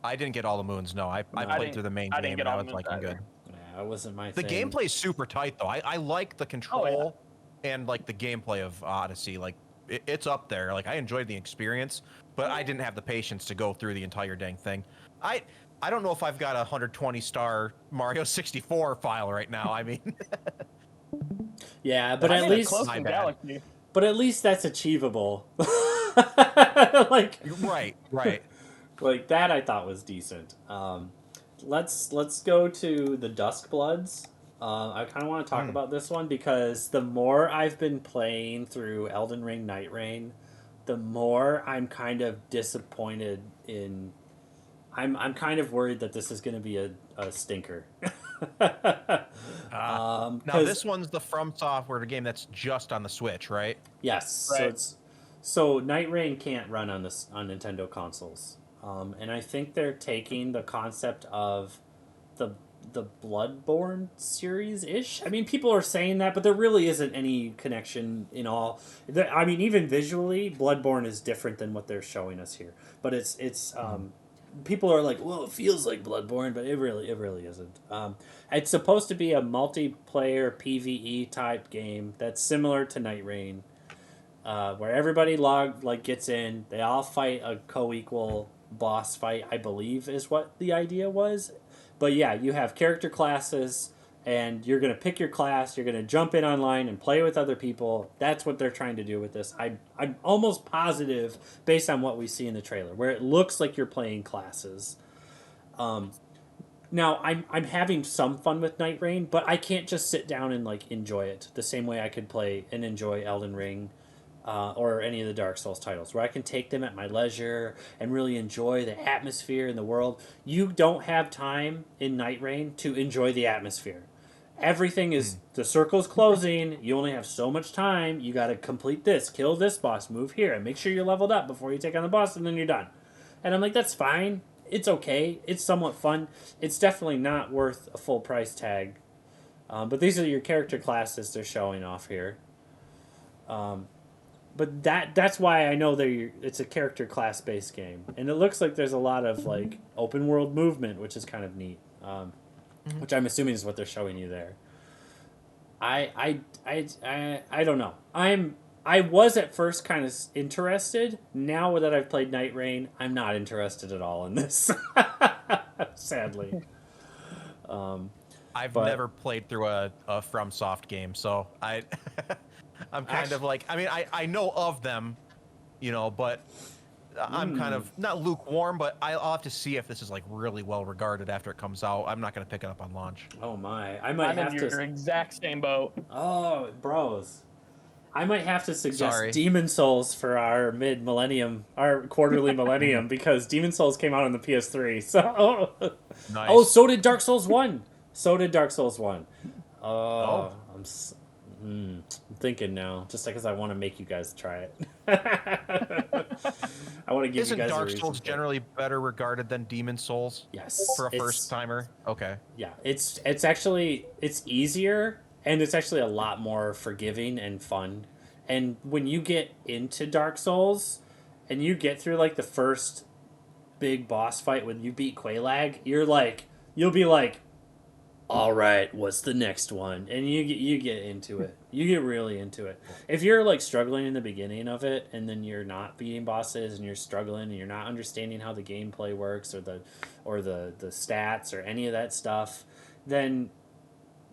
I didn't get all the moons, no. I played through the main I didn't game get and I all the was moons liking either. good. Yeah, it wasn't my The thing. gameplay is super tight though. I like the control and like the gameplay of Odyssey. Like it's up there. Like I enjoyed the experience, but I didn't have the patience to go through the entire dang thing. I I don't know if I've got a 120 star Mario 64 file right now. I mean, Yeah, but I at made it least close my in bad. Galaxy. that's achievable. Like Right. like that I thought was decent. Let's go to the Dusk Bloods. I kind of want to talk Mm. about this one because the more I've been playing through Elden Ring Night Rain, the more I'm kind of disappointed in. I'm kind of worried that this is going to be a stinker. Now 'Cause this one's the From Software game that's just on the Switch, right? yes, Right. so Night Rain can't run on this on Nintendo consoles, and I think they're taking the concept of the the Bloodborne series ish. I mean, people are saying that, but there really isn't any connection in all. I mean, even visually, Bloodborne is different than what they're showing us here. But it's people are like, well, it feels like Bloodborne, but it really isn't. It's supposed to be a multiplayer PVE type game that's similar to Night Rain, where everybody gets in. They all fight a co-equal boss fight. I believe is what the idea was. But yeah, you have character classes, and you're gonna pick your class. You're gonna jump in online and play with other people. That's what they're trying to do with this. I'm almost positive, based on what we see in the trailer, where it looks like you're playing classes. Now I'm having some fun with Night Rain, but I can't just sit down and like enjoy it the same way I could play and enjoy Elden Ring, or any of the Dark Souls titles, where I can take them at my leisure and really enjoy the atmosphere and the world. You don't have time in Night Rain to enjoy the atmosphere. Everything is the circle's closing. You only have so much time. You got to complete this, kill this boss, move here, and make sure you're leveled up before you take on the boss, and then you're done. And I'm like, that's fine. It's okay. It's somewhat fun. It's definitely not worth a full price tag. But these are your character classes they're showing off here. But that's why I know it's a character class based game, and it looks like there's a lot of like open world movement, which is kind of neat. Which I'm assuming is what they're showing you there. I don't know. I was at first kind of interested. Now that I've played Night Rain, I'm not interested at all in this. Sadly. I've But never played through a FromSoft game, so I'm kind of Actu- like, I mean, I know of them, but I'm kind of not lukewarm, but I'll have to see if this is like really well regarded after it comes out. I'm not going to pick it up on launch. oh my, I might I'm in have your to. exact same boat. Oh, bros. I might have to suggest Sorry. Demon Souls for our mid-millennium, our quarterly millennium, because Demon Souls came out on the PS3. So, oh, Nice. so did Dark Souls 1. So did Dark Souls 1. Oh, I'm thinking now, just because I want to make you guys try it. I want to give you isn't guys a Dark reason Souls for it. generally better regarded than Demon Souls Yes, for a first timer? Okay. it's actually it's easier and it's actually a lot more forgiving and fun. And when you get into Dark Souls and you get through like the first big boss fight when you beat Quelaag, you'll be like, all right, what's the next one? And you get into it. You get really into it. If you're like struggling in the beginning of it, and then you're not beating bosses, and you're struggling, and you're not understanding how the gameplay works, or the stats, or any of that stuff, then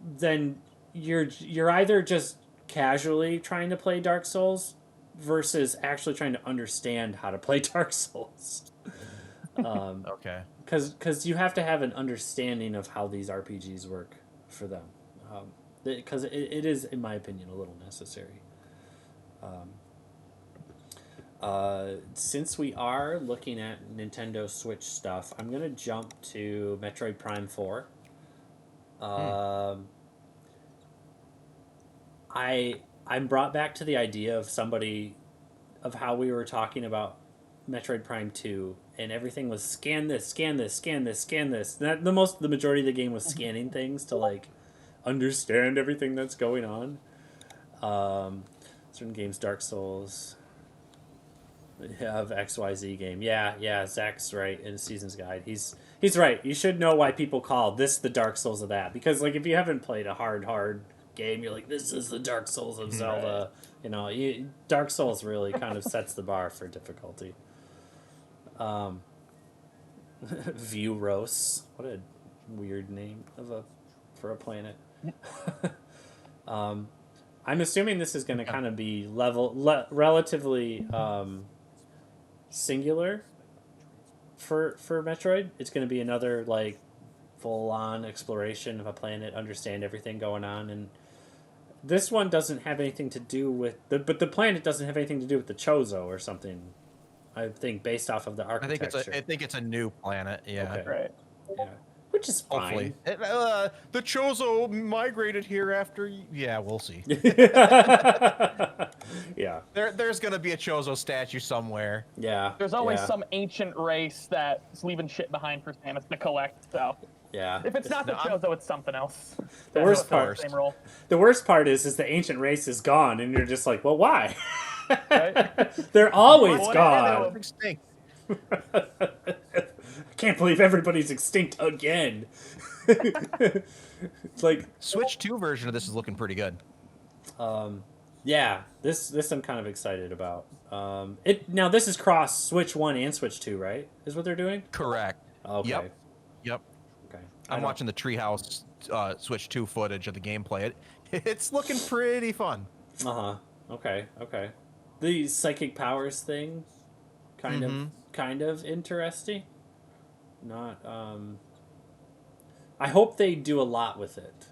then you're either just casually trying to play Dark Souls versus actually trying to understand how to play Dark Souls. Okay. Because you have to have an understanding of how these RPGs work for them. Because it is, in my opinion, a little necessary. Since we are looking at Nintendo Switch stuff, I'm going to jump to Metroid Prime 4. I'm brought back to the idea of somebody of how we were talking about Metroid Prime 2 and everything was scan this, scan this, scan this, scan this. That the majority of the game was scanning things to like understand everything that's going on. Certain games, Dark Souls, have XYZ game. Yeah, Zach's right in Season's Guide. He's right. You should know why people call this the Dark Souls of that. Because like if you haven't played a hard game, you're like, this is the Dark Souls of Zelda. Dark Souls really kind of sets the bar for difficulty. Vuros. What a weird name for a planet. I'm assuming this is going to kind of be relatively singular for Metroid. It's going to be another like full on exploration of a planet, understand everything going on, and this one doesn't have anything to do with but the planet doesn't have anything to do with the Chozo or something. I think based off of the architecture. I think it's a new planet. Yeah. Okay. Right. Yeah. Which is Hopefully. fine. The Chozo migrated here after. Yeah, we'll see. Yeah. There's gonna be a Chozo statue somewhere. Yeah. There's always yeah. some ancient race that's leaving shit behind for Samus to collect. So Yeah. if it's not the Chozo, it's something else. The That worst fills part. Same role. The worst part is the ancient race is gone, and you're just like, well, why? Right? They're always What gone. Extinct. I can't believe everybody's extinct again. It's like, Switch 2 version of this is looking pretty good. yeah, this I'm kind of excited about. Now this is cross Switch 1 and Switch 2, right? Is what they're doing? Correct. Okay. Yep. Okay. I'm watching the Treehouse Switch 2 footage of the gameplay. It's looking pretty fun. Uh-huh. Okay. The psychic powers thing kind of interesting. Not I hope they do a lot with it.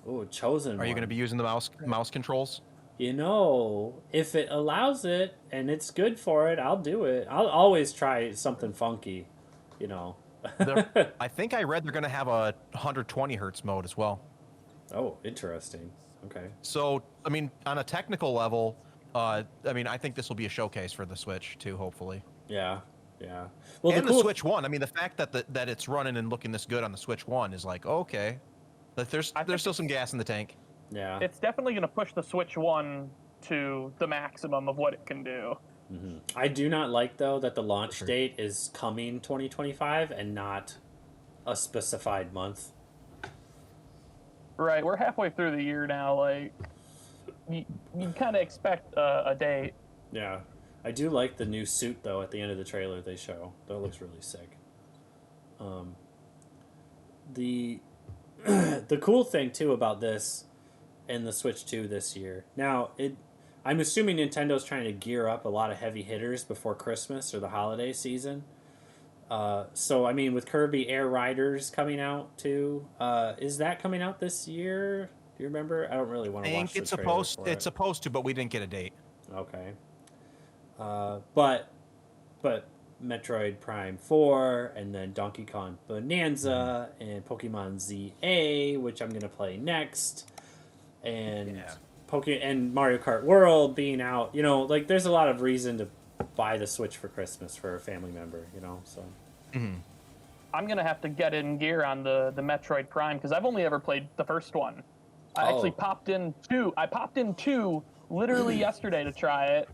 Oh, chosen. Are you going to be using the mouse controls? If it allows it and it's good for it, I'll do it. I'll always try something funky, I think I read they're going to have a 120 hertz mode as well. Oh, interesting. Okay. So, I mean, on a technical level, I think this will be a showcase for the Switch too, hopefully. Yeah. Well, and the Switch 1. I mean, the fact that it's running and looking this good on the Switch 1 is like, okay. Like there's still some gas in the tank. Yeah. It's definitely going to push the Switch 1 to the maximum of what it can do. Mm-hmm. I do not like, though, that the launch date is coming 2025 and not a specified month. Right, we're halfway through the year now. Like, you kind of expect a date. Yeah. I do like the new suit, though, at the end of the trailer they show. That looks really sick. the the cool thing too about this and the Switch 2 this year. Now, I'm assuming Nintendo's trying to gear up a lot of heavy hitters before Christmas or the holiday season. So I mean, with Kirby Air Riders coming out too, is that coming out this year? Do you remember? I don't really want I to watch think the trailer for it's it. supposed to, but we didn't get a date. Okay. But Metroid Prime 4, and then Donkey Kong Bonanza, and Pokemon ZA, which I'm gonna play next, and and Mario Kart World being out. You know, like there's a lot of reason to buy the Switch for Christmas for a family member. You know, so. I'm gonna have to get in gear on the Metroid Prime because I've only ever played the first one. I actually popped in two. I popped in two literally yesterday to try it,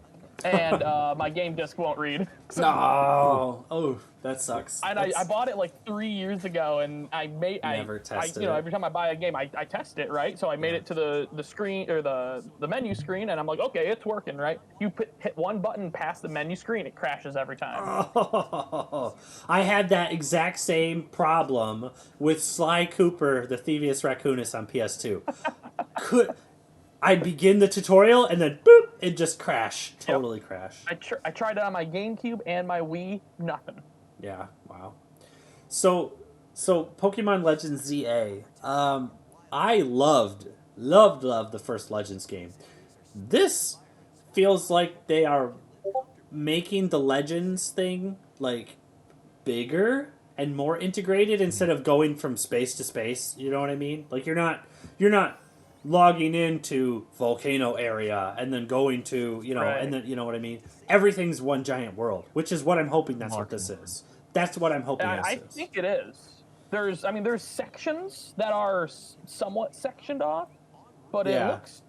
and my game disc won't read. So, no, oh, that sucks. And I bought it like 3 years ago, and Never tested it. every time I buy a game, I test it, right? So I made it to the screen or the menu screen, and I'm like, okay, it's working, right? You hit one button past the menu screen, it crashes every time. Oh, I had that exact same problem with Sly Cooper, the Thievius Raccoonus on PS2. I'd begin the tutorial and then boop, it just crashed. Totally crash. I tried it on my GameCube and my Wii, nothing. Yeah, wow. So Pokemon Legends ZA. I loved the first Legends game. This feels like they are making the Legends thing like bigger and more integrated instead of going from space to space. You know what I mean? Like you're not logging into volcano area and then going to and then you know what I mean. Everything's one giant world, which is what I'm hoping that's what this is. That's what I'm hoping. I think it is. There's sections that are somewhat sectioned off, but it looks.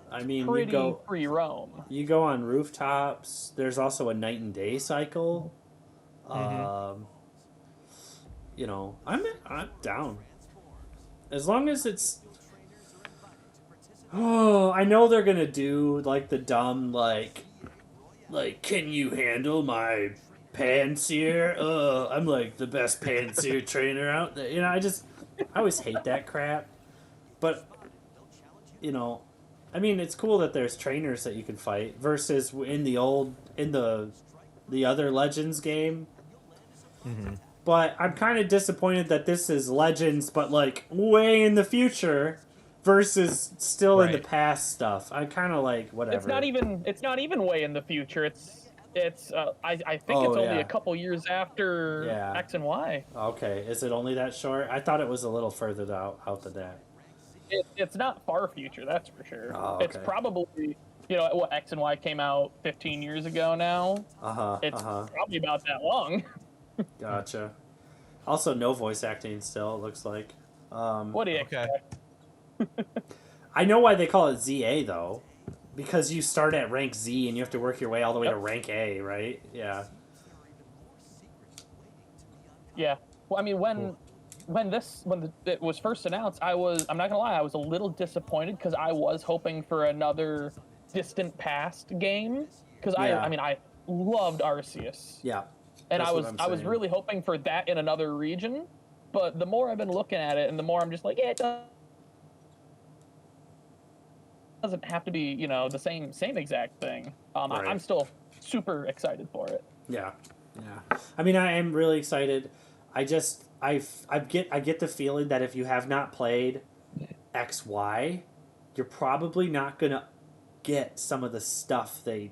I mean, pretty free roam. You go on rooftops. There's also a night and day cycle. You know, I'm down. As long as it's. Oh, I know they're gonna do like the dumb like, can you handle my Panseer? I'm like the best Panseer trainer out there. You know, I always hate that crap. But, you know, I mean, it's cool that there's trainers that you can fight versus in the other Legends game. But I'm kind of disappointed that this is Legends, but like way in the future versus still in the past stuff. I'm kind of like whatever. It's not even way in the future. I think it's only a couple years after X and Y. Okay, is it only that short? I thought it was a little further out than that. It's not far future, that's for sure. Oh, okay. It's probably what X and Y came out 15 years ago now. It's probably about that long. Gotcha. Also, no voice acting still, it looks like. What do you expect? I know why they call it ZA, though. Because you start at rank Z and you have to work your way all the way to rank A, right? Yeah. Yeah. Well, I mean, when it was first announced, I'm not gonna lie, I was a little disappointed because I was hoping for another distant past game because I loved Arceus. Yeah. And I was really hoping for that in another region, but the more I've been looking at it and the more I'm just like, it doesn't have to be, the same exact thing. Right. I'm still super excited for it. Yeah. I mean, I am really excited. I get the feeling that if you have not played XY, you're probably not gonna get some of the stuff they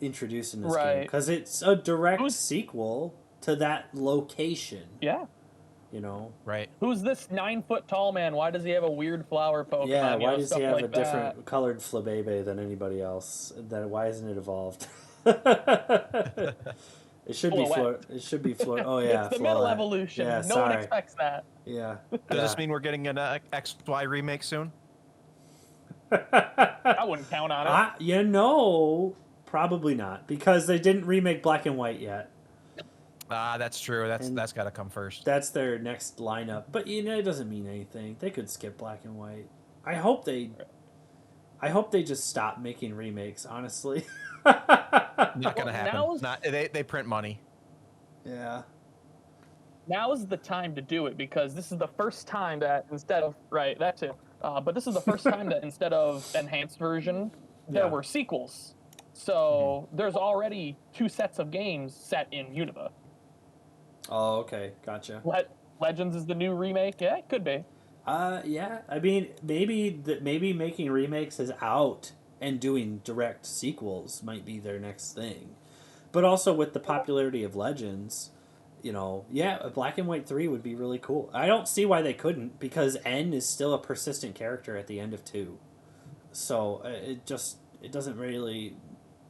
introduced in this game because it's a direct sequel to that location. Yeah. You know, right? Who's this 9-foot tall man? Why does he have a weird flower Pokemon? Yeah, why does he have a different colored Flabebe than anybody else? Why isn't it evolved? It should be Flor. It should be Flor. Oh yeah, it's the middle evolution. Yeah, no one expects that. Yeah. Does this mean we're getting an XY remake soon? I wouldn't count on it. Probably not because they didn't remake Black and White yet. That's true. That's got to come first. That's their next lineup. But it doesn't mean anything. They could skip Black and White. I hope they just stop making remakes, honestly. Not gonna happen. They print money. Yeah. now is the time to do it, because this is the first time that instead of that too, but this is the first time that instead of enhanced version, there were sequels. So there's already 2 sets of games set in Unova. Oh, okay, gotcha. Legends is the new remake. Yeah, it could be. Yeah. I mean, maybe making remakes is out and doing direct sequels might be their next thing. But also with the popularity of Legends, a Black and White 3 would be really cool. I don't see why they couldn't, because N is still a persistent character at the end of 2. So it doesn't really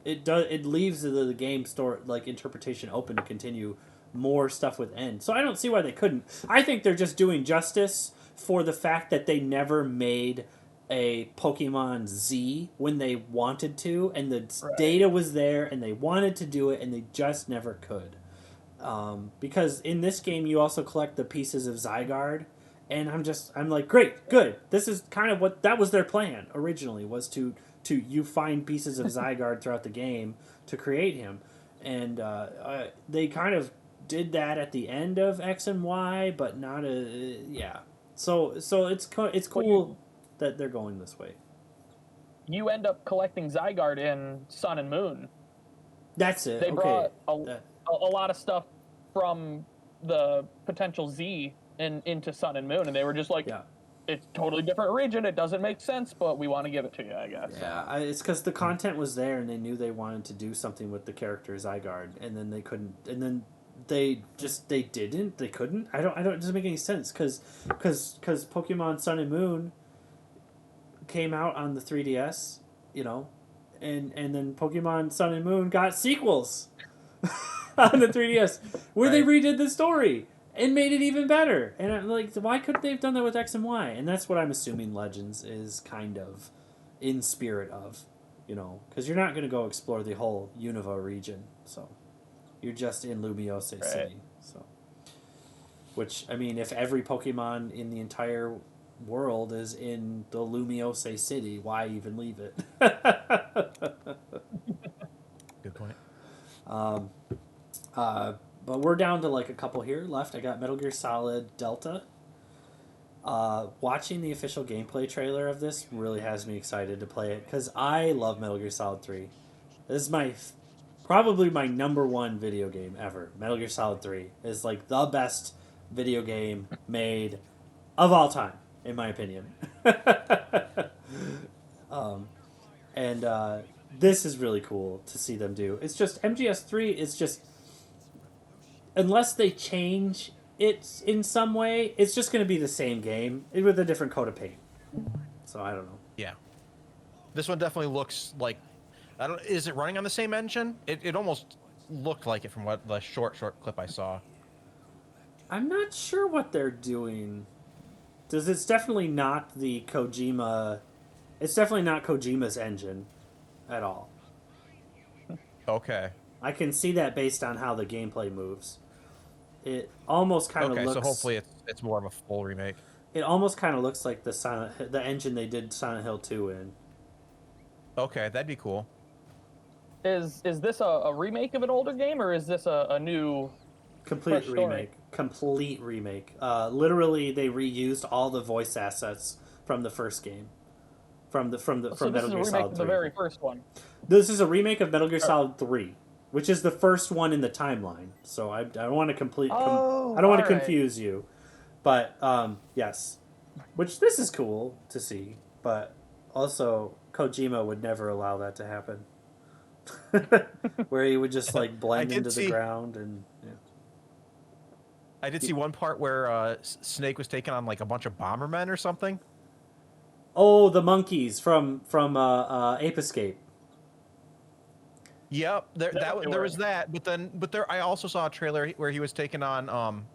it leaves the game store like interpretation open to continue more stuff with N. So I don't see why they couldn't. I think they're just doing justice for the fact that they never made a Pokemon Z when they wanted to, and the data was there, and they wanted to do it, and they just never could. Because in this game, you also collect the pieces of Zygarde, and I'm like, great, good. This is kind of that was their plan originally, was to you find pieces of Zygarde throughout the game to create him, and they kind of did that at the end of X and Y, but not yeah. So it's cool that they're going this way. You end up collecting Zygarde in Sun and Moon. That's it. They okay. brought a lot of stuff from the potential Z into Sun and Moon, and they were just like, it's totally different region. It doesn't make sense, but we want to give it to you, I guess. Yeah, it's because the content was there, and they knew they wanted to do something with the character Zygarde, and then they couldn't, and then they couldn't. It doesn't make any sense because Pokemon Sun and Moon came out on the 3DS, and then Pokemon Sun and Moon got sequels on the 3DS where they redid the story and made it even better. And I'm like, why couldn't they have done that with X and Y? And that's what I'm assuming Legends is kind of in spirit of, because you're not going to go explore the whole Unova region, so you're just in Lumiose City. So, which, I mean, if every Pokemon in the entire world is in the Lumiose City, why even leave it? Good point. But we're down to like a couple here left. I got Metal Gear Solid Delta. Watching the official gameplay trailer of this really has me excited to play it, because I love Metal Gear Solid 3. This is probably my number one video game ever. Metal Gear Solid 3 is like the best video game made of all time, in my opinion. And this is really cool to see them do. It's just MGS3 is just, unless they change it in some way, it's just going to be the same game with a different coat of paint. So I don't know. Yeah, this one definitely looks like, is it running on the same engine? It almost looked like it from what the short clip I saw. I'm not sure what they're doing. It's definitely not the Kojima. It's definitely not Kojima's engine at all. Okay. I can see that based on how the gameplay moves. It almost kind of looks. So hopefully it's more of a full remake. It almost kind of looks like the engine they did Silent Hill 2 in. Okay, that'd be cool. Is this a remake of an older game, or is this a new complete remake? Complete remake. Literally, they reused all the voice assets from the first game, from Metal Gear Solid 3. The very first one. This is a remake of Metal Gear Solid 3, which is the first one in the timeline. So I don't want to I don't want to confuse you, but yes, which this is cool to see, but also Kojima would never allow that to happen. Where he would just like blend into the ground and I did see one part where Snake was taking on like a bunch of Bombermen or something. Oh, the monkeys from Ape Escape. Yep, there was that, but there I also saw a trailer where he was taking on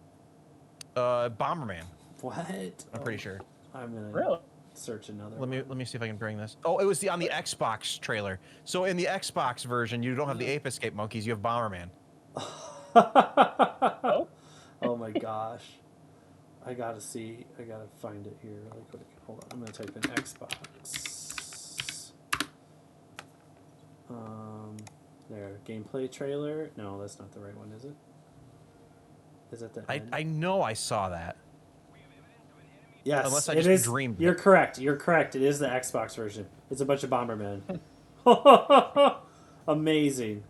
Bomberman. What? I'm pretty sure. I'm gonna search another. Let me see if I can bring this. Oh, it was on the Xbox trailer. So in the Xbox version, you don't have the Ape Escape monkeys, you have Bomberman. Oh my gosh. I gotta find it here really quick. Hold on, I'm gonna type in Xbox. There, gameplay trailer. No, that's not the right one, is it? Is it the I end? I know I saw that. Yes, Unless I it just is. dreamed You're it. correct. You're correct. It is the Xbox version. It's a bunch of Bomberman. Amazing.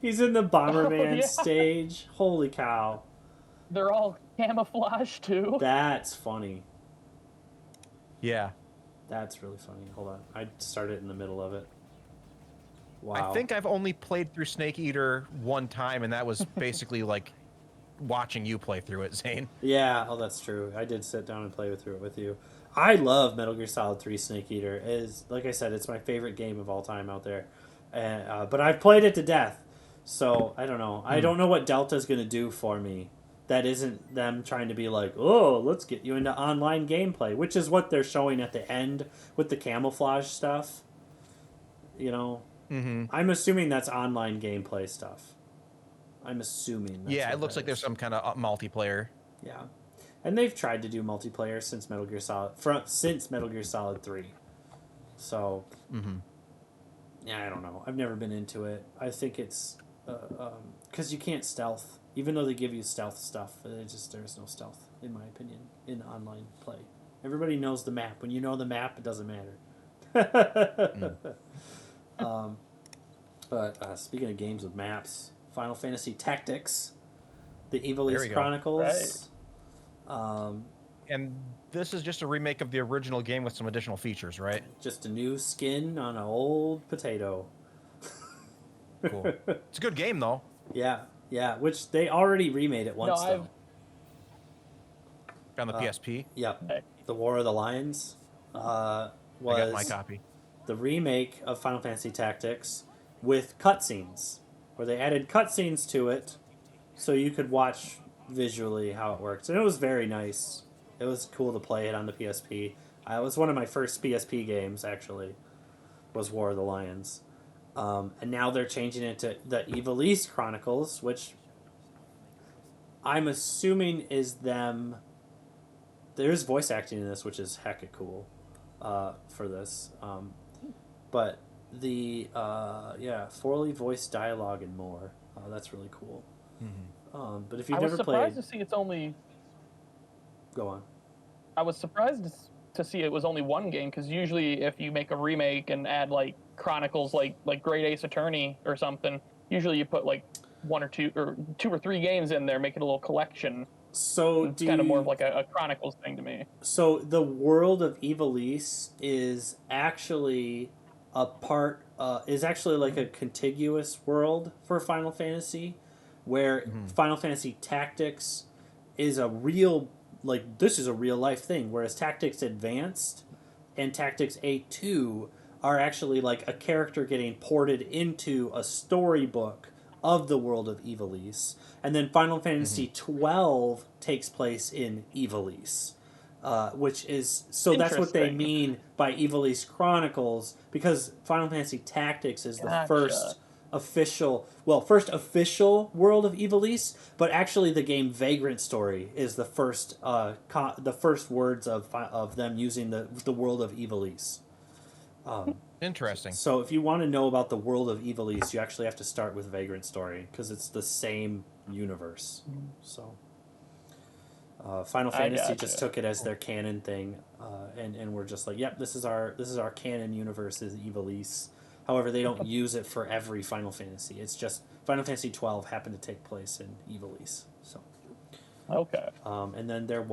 He's in the Oh Bomberman yeah, stage. Holy cow. they're all camouflaged too. That's funny. Yeah. That's really funny. Hold on. I started in the middle of it. I Wow. think I've only played through Snake Eater one time, and that was basically like watching you play through it, Zane. Yeah, oh, that's true. I did sit down and play through it with you. I love Metal Gear Solid 3 Snake Eater. It is, like I said, it's my favorite game of all time out there. But I've played it to death. So, I don't know. I don't know what Delta's going to do for me. That isn't them trying to be like, oh, let's get you into online gameplay, which is what they're showing at the end with the camouflage stuff. You know, Mm-hmm. I'm assuming that's online gameplay stuff. I'm assuming that's Yeah, what it looks that like there's is. some kind of multiplayer. Yeah, and they've tried to do multiplayer since Metal Gear Solid 3. So Mm-hmm. yeah, I don't know. I've never been into it. I think it's because you can't stealth, even though they give you stealth stuff. There's no stealth in my opinion in online play. Everybody knows the map. When you know the map, it doesn't matter. Mm. But speaking of games with maps, Final Fantasy Tactics, the Evil There East we go. Right. Chronicles. Um, And this is just a remake of the original game with some additional features, right? just a new skin on an old potato. Cool. It's a good game, though. Yeah, yeah. Which they already remade it No, once though. On the PSP. Yep. Hey, The War of the Lions I got my was copy. the remake of Final Fantasy Tactics with cutscenes, where they added cutscenes to it, so you could watch visually how it works, and it was very nice. It was cool to play it on the PSP. It was one of my first PSP games, actually, was War of the Lions. And now they're changing it to the Evil East Chronicles, which I'm assuming is them. There's voice acting in this, which is hecka cool for this. But the Forley voice dialogue and more. That's really cool. Mm-hmm. But if you've I was never surprised played, to see it's only. go on. I was surprised to see it was only one game because usually if you make a remake and add like Chronicles, like Great Ace Attorney or something, usually you put like one or two or three games in there, make it a little collection. So It's kind of more of like a Chronicles thing to me. So the world of Evilise is actually a part. Is actually like a contiguous world for Final Fantasy, where Mm-hmm. Final Fantasy Tactics is a real this is a real life thing, whereas Tactics Advanced and Tactics A2 are actually like a character getting ported into a storybook of the world of Evilise. And then Final Fantasy 12 takes place in Evilise. Which is so that's what they Interesting. mean by Evilise Chronicles, because Final Fantasy Tactics is the Gotcha. first official world of Evilise, but actually the game Vagrant Story is the first the first words of them using the world of Evilise. Interesting. So if you want to know about the world of Evilise, you actually have to start with Vagrant Story because it's the same universe. So Final Fantasy just took it as their canon thing, and we're just like, yep, this is our canon universe is Evilise. However, they don't use it for every Final Fantasy. It's just Final Fantasy 12 happened to take place in Evilise. So Okay. and then there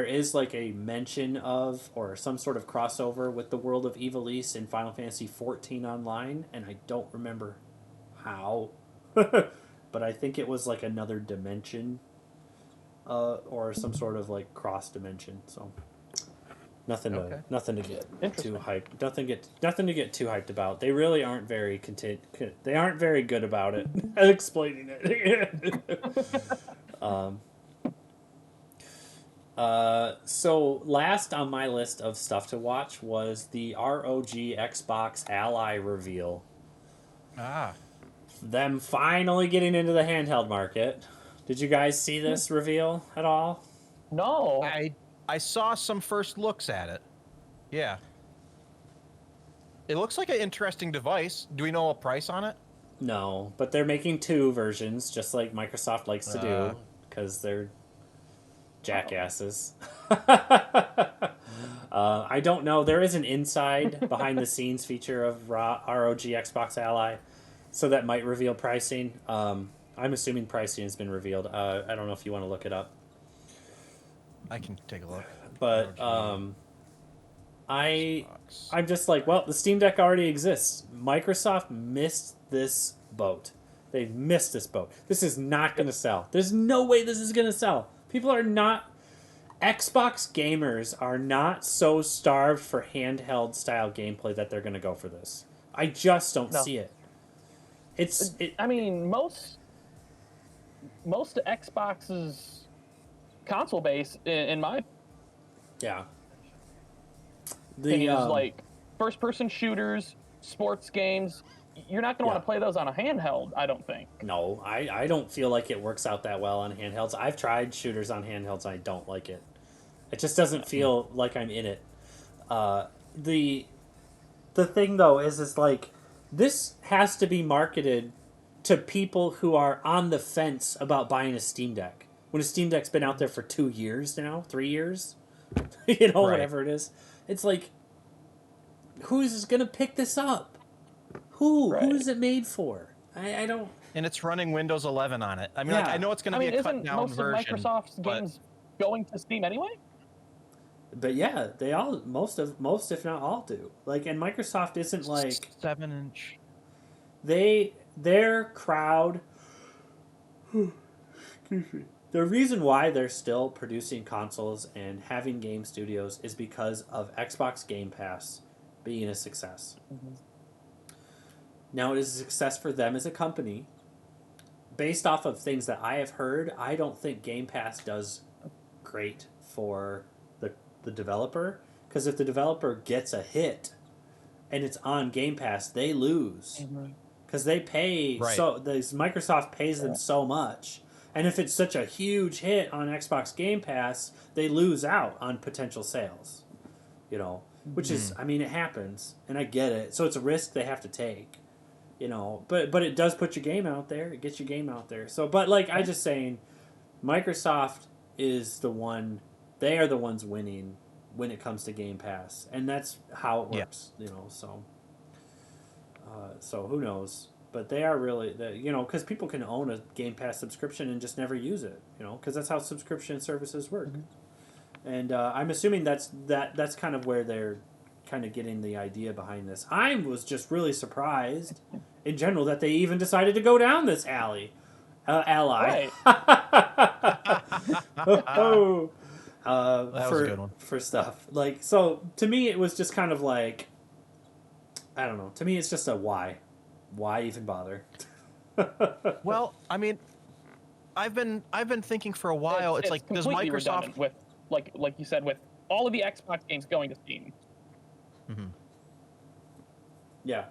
is like a mention of or some sort of crossover with the world of Evilise in Final Fantasy 14 online, and I don't remember how, but I think it was like another dimension, or some sort of like cross dimension. So nothing to get too hyped. Nothing to get too hyped about. They really aren't very They aren't very good about it explaining it. So last on my list of stuff to watch was the ROG Xbox Ally reveal. Ah. Them finally getting into the handheld market. Did you guys see this reveal at all? No. I saw some first looks at it. Yeah. It looks like an interesting device. Do we know a price on it? No, but they're making 2 versions, just like Microsoft likes to do, because they're jackasses. I don't know. There is an inside behind the scenes feature of ROG Xbox Ally, so that might reveal pricing. I'm assuming pricing has been revealed. I don't know if you want to look it up, I can take a look. but ROG Xbox. I'm just like, well, the Steam Deck already exists. Microsoft missed this boat. They missed this boat. This is not going to sell. There's no way this is going to sell. People are not. Xbox gamers are not so starved for handheld style gameplay that they're going to go for this. I just don't see it. I mean, most Xbox's console base, in my yeah. opinion, is like first-person shooters, sports games. You're not going to want to play those on a handheld, I don't think. No, I don't feel like it works out that well on handhelds. I've tried shooters on handhelds and I don't like it. It just doesn't feel like I'm in it. The thing though is like this has to be marketed to people who are on the fence about buying a Steam Deck. When a Steam Deck's been out there for 2 years now, 3 years, whatever it is. It's like, who's gonna pick this up? Who is it made for? I don't. And it's running Windows 11 on it. I mean, like, I know it's going to be a cut down version. Isn't most of Microsoft's games going to Steam anyway? But yeah, they all most if not all do. Like, and Microsoft isn't like 7-inch. Their crowd. Excuse me. The reason why they're still producing consoles and having game studios is because of Xbox Game Pass being a success. Mm-hmm. Now, it is a success for them as a company. Based off of things that I have heard, I don't think Game Pass does great for the developer. Because if the developer gets a hit and it's on Game Pass, they lose. Because they pay... Microsoft pays them so much. And if it's such a huge hit on Xbox Game Pass, they lose out on potential sales. Which is... I mean, it happens. And I get it. So it's a risk they have to take. But it does put your game out there. It gets your game out there. So, but like I just saying, Microsoft is the one. They are the ones winning when it comes to Game Pass, and that's how it works. So. So who knows? But they are really because people can own a Game Pass subscription and just never use it. Because that's how subscription services work. And I'm assuming that's kind of where they're kind of getting the idea behind this. I was just really surprised in general that they even decided to go down this ally. Right. That was a good one. For stuff. Like, so to me it was just kind of like, I don't know. To me it's just a why. Why even bother? Well, I mean, I've been thinking for a while. It's like, does Microsoft with like you said, with all of the Xbox games going to Steam? Mm-hmm. Yeah.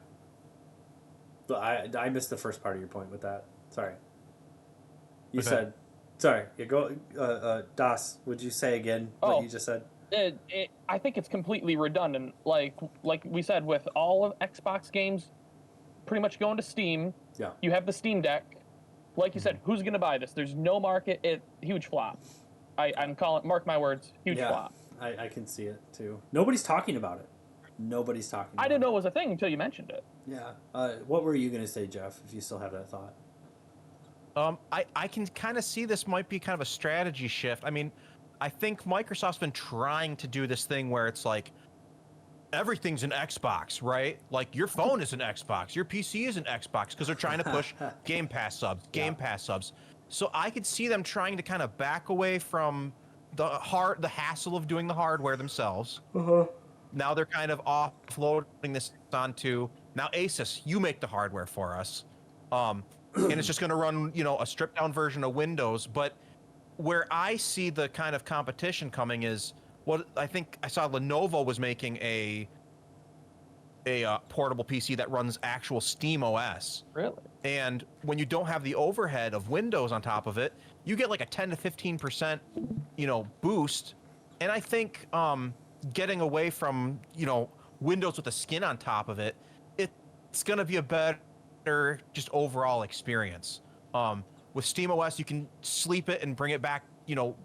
I missed the first part of your point with that. Sorry. You said... Sorry. You go... Das, would you say again what you just said? I think it's completely redundant. Like we said, with all of Xbox games pretty much going to Steam, you have the Steam Deck. Like you said, who's going to buy this? There's no market. Huge flop. I'm calling... Mark my words. Huge flop. I can see it, too. Nobody's talking about it. Nobody's talking about it. I didn't know it was a thing until you mentioned it. Yeah. What were you going to say, Jeff, if you still have that thought? I can kind of see this might be kind of a strategy shift. I mean, I think Microsoft's been trying to do this thing where it's like, everything's an Xbox, right? Like, your phone is an Xbox, your PC is an Xbox, because they're trying to push Game Pass subs, Pass subs. So I could see them trying to kind of back away from the hassle of doing the hardware themselves. Now they're kind of offloading this onto, now Asus, you make the hardware for us. And it's just going to run, a stripped down version of Windows. But where I see the kind of competition coming is, what I think I saw Lenovo was making a portable PC that runs actual Steam OS. Really? And when you don't have the overhead of Windows on top of it, you get like a 10 to 15%, boost. And I think getting away from, Windows with a skin on top of it, it's going to be a better just overall experience. With SteamOS, you can sleep it and bring it back,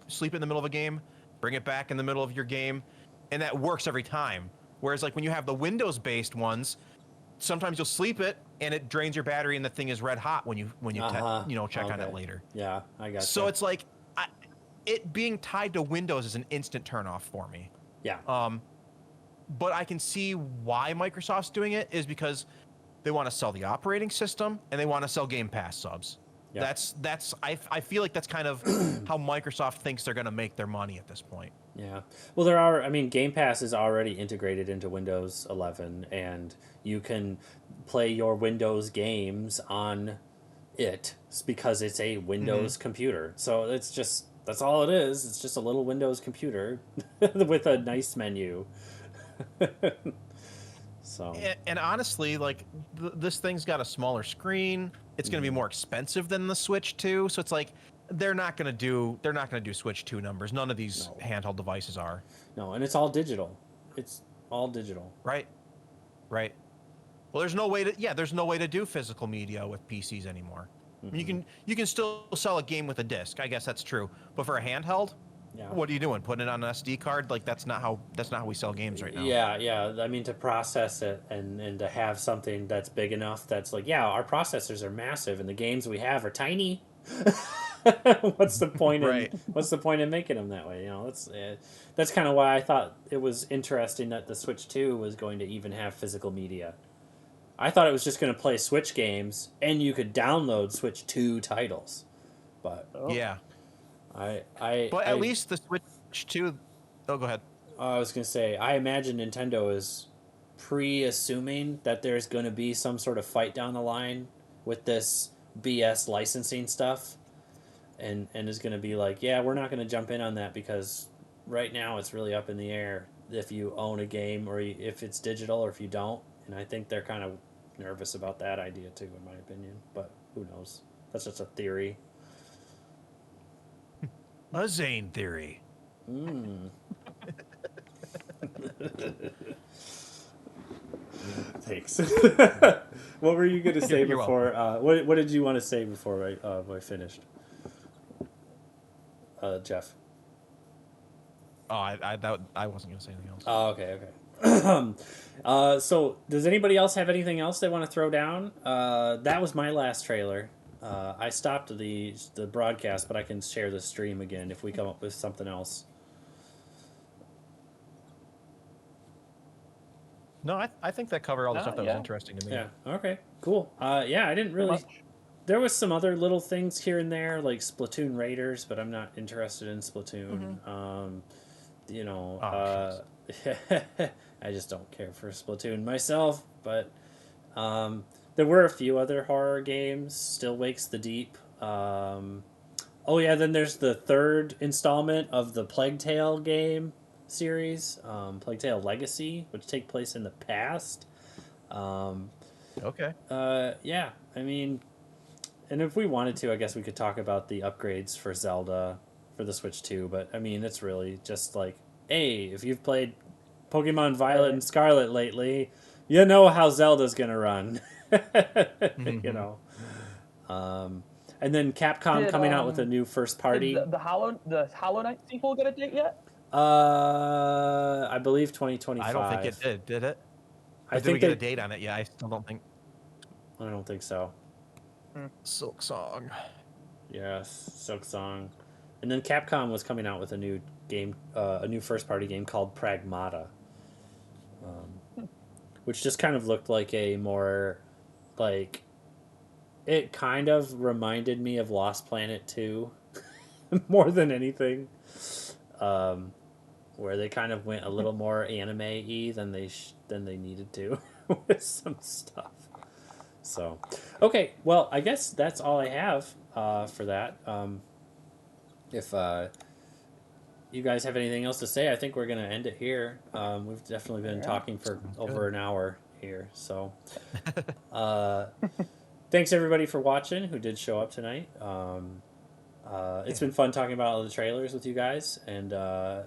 sleep in the middle of a game, bring it back in the middle of your game, and that works every time. Whereas like when you have the Windows-based ones, sometimes you'll sleep it and it drains your battery and the thing is red hot when you check on it Okay. later. Yeah, I gotcha. So it's like it being tied to Windows is an instant turnoff for me. Yeah. But I can see why Microsoft's doing it is because they want to sell the operating system and they want to sell Game Pass subs. Yep. I feel like that's kind of how Microsoft thinks they're going to make their money at this point. Yeah. Well, Game Pass is already integrated into Windows 11, and you can play your Windows games on it because it's a Windows computer. So that's all it is. It's just a little Windows computer with a nice menu. So. And honestly, like this thing's got a smaller screen. It's going to be more expensive than the Switch 2. So it's like they're not going to do Switch 2 numbers. None of these handheld devices are. No, and it's all digital. It's all digital. Right. Well, there's no way to do physical media with PCs anymore. Mm-hmm. You can still sell a game with a disc. I guess that's true. But for a handheld, what are you doing? Putting it on an SD card? Like that's not how we sell games right now. Yeah. I mean, to process it and to have something that's big enough that's like, our processors are massive and the games we have are tiny. What's the point? What's the point in making them that way? That's kind of why I thought it was interesting that the Switch 2 was going to even have physical media. I thought it was just going to play Switch games and you could download Switch 2 titles, but yeah. But at least the Switch 2. Oh, go ahead. I was going to say, I imagine Nintendo is pre-assuming that there's going to be some sort of fight down the line with this BS licensing stuff, and is going to be like, we're not going to jump in on that because right now it's really up in the air if you own a game or if it's digital or if you don't. And I think they're kind of nervous about that idea too, in my opinion. But who knows? That's just a theory. A Zane theory. Thanks. What were you going to say before? What did you want to say before I finished? Jeff. Oh, I wasn't going to say anything else. Oh, okay. So, does anybody else have anything else they want to throw down? That was my last trailer. I stopped the broadcast, but I can share the stream again if we come up with something else. No, I think that covered all the stuff that was interesting to me. Yeah. Okay. Cool. I didn't really. There was some other little things here and there, like Splatoon Raiders, but I'm not interested in Splatoon. I just don't care for Splatoon myself. But there were a few other horror games. Still Wakes the Deep. Then there's the third installment of the Plague Tale game series, Plague Tale Legacy, which take place in the past. Okay. I mean, and if we wanted to, I guess we could talk about the upgrades for Zelda for the Switch 2, but I mean, it's really just like, hey, if you've played Pokemon Violet and Scarlet lately, you know how Zelda's gonna run. And then Capcom coming out with a new first party. Did the Hollow Knight sequel get a date yet? I believe 2025. I don't think it did. Did it? I did think we get a date on it? Yeah, I still don't think. I don't think so. Silk Song. Yes, Silk Song. And then Capcom was coming out with a new game, a new first-party game called Pragmata, which just kind of looked like a more, like, it kind of reminded me of Lost Planet 2 more than anything, where they kind of went a little more anime-y than they needed to with some stuff. So, okay, well, I guess that's all I have for that. If you guys have anything else to say, I think we're going to end it here. We've definitely been talking for over an hour here. So, thanks everybody for watching who did show up tonight. It's been fun talking about all the trailers with you guys, and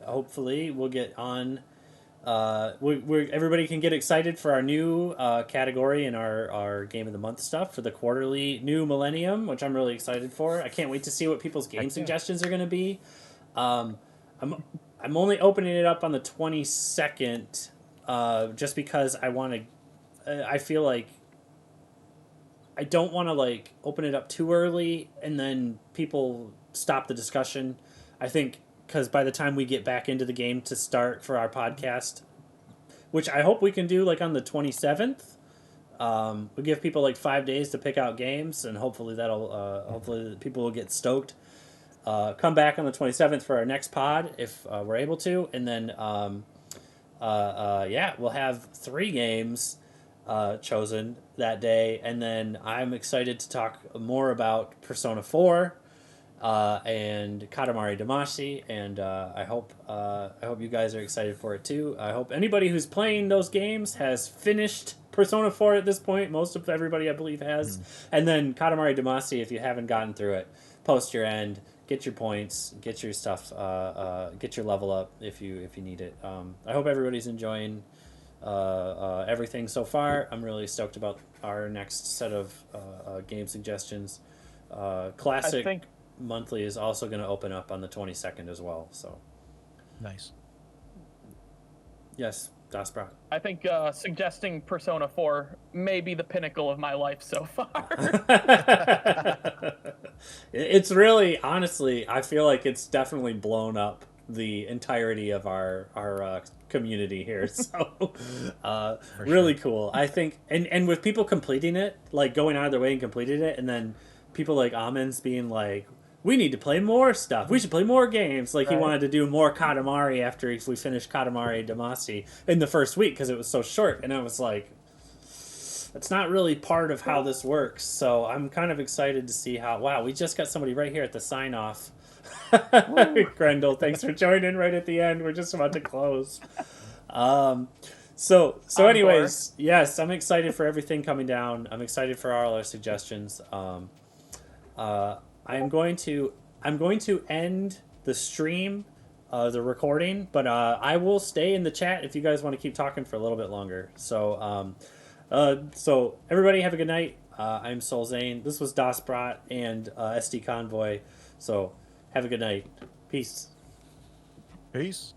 hopefully we'll get on everybody can get excited for our new category in our Game of the Month stuff for the quarterly New Millennium, which I'm really excited for. I can't wait to see what people's game suggestions are going to be. Um, I'm only opening it up on the 22nd, just because I want to. I feel like I don't want to like open it up too early and then people stop the discussion. I think because by the time we get back into the game to start for our podcast, which I hope we can do like on the 27th, we give people like 5 days to pick out games, and hopefully hopefully people will get stoked. Come back on the 27th for our next pod if we're able to, and then yeah, we'll have 3 games chosen that day, and then I'm excited to talk more about Persona 4 and Katamari Damacy, and I hope you guys are excited for it too. I hope anybody who's playing those games has finished Persona 4 at this point. Most of everybody, I believe, has. And then Katamari Damacy, if you haven't gotten through it, post your end, get your points, get your stuff, get your level up if you need it. I hope everybody's enjoying everything so far. I'm really stoked about our next set of game suggestions. Classic Monthly is also going to open up on the 22nd as well. So nice. Yes, Das Brat. I think suggesting Persona 4 may be the pinnacle of my life so far. It's really, honestly, I feel like it's definitely blown up the entirety of our community here. So really cool. I think, and with people completing it, like going out of their way and completing it, and then people like Amens being like, we need to play more stuff. We should play more games. Like, he wanted to do more Katamari after we finished Katamari Damacy in the first week because it was so short. And I was like, that's not really part of how this works. So I'm kind of excited to see how, wow, we just got somebody right here at the sign-off. Grendel, thanks for joining right at the end. We're just about to close. So anyways, yes, I'm excited for everything coming down. I'm excited for all our suggestions. I'm going to end the stream, the recording, but I will stay in the chat if you guys want to keep talking for a little bit longer. So so everybody have a good night. I'm Soul Zane. This was Das Brat and SD Convoy. So have a good night. Peace. Peace.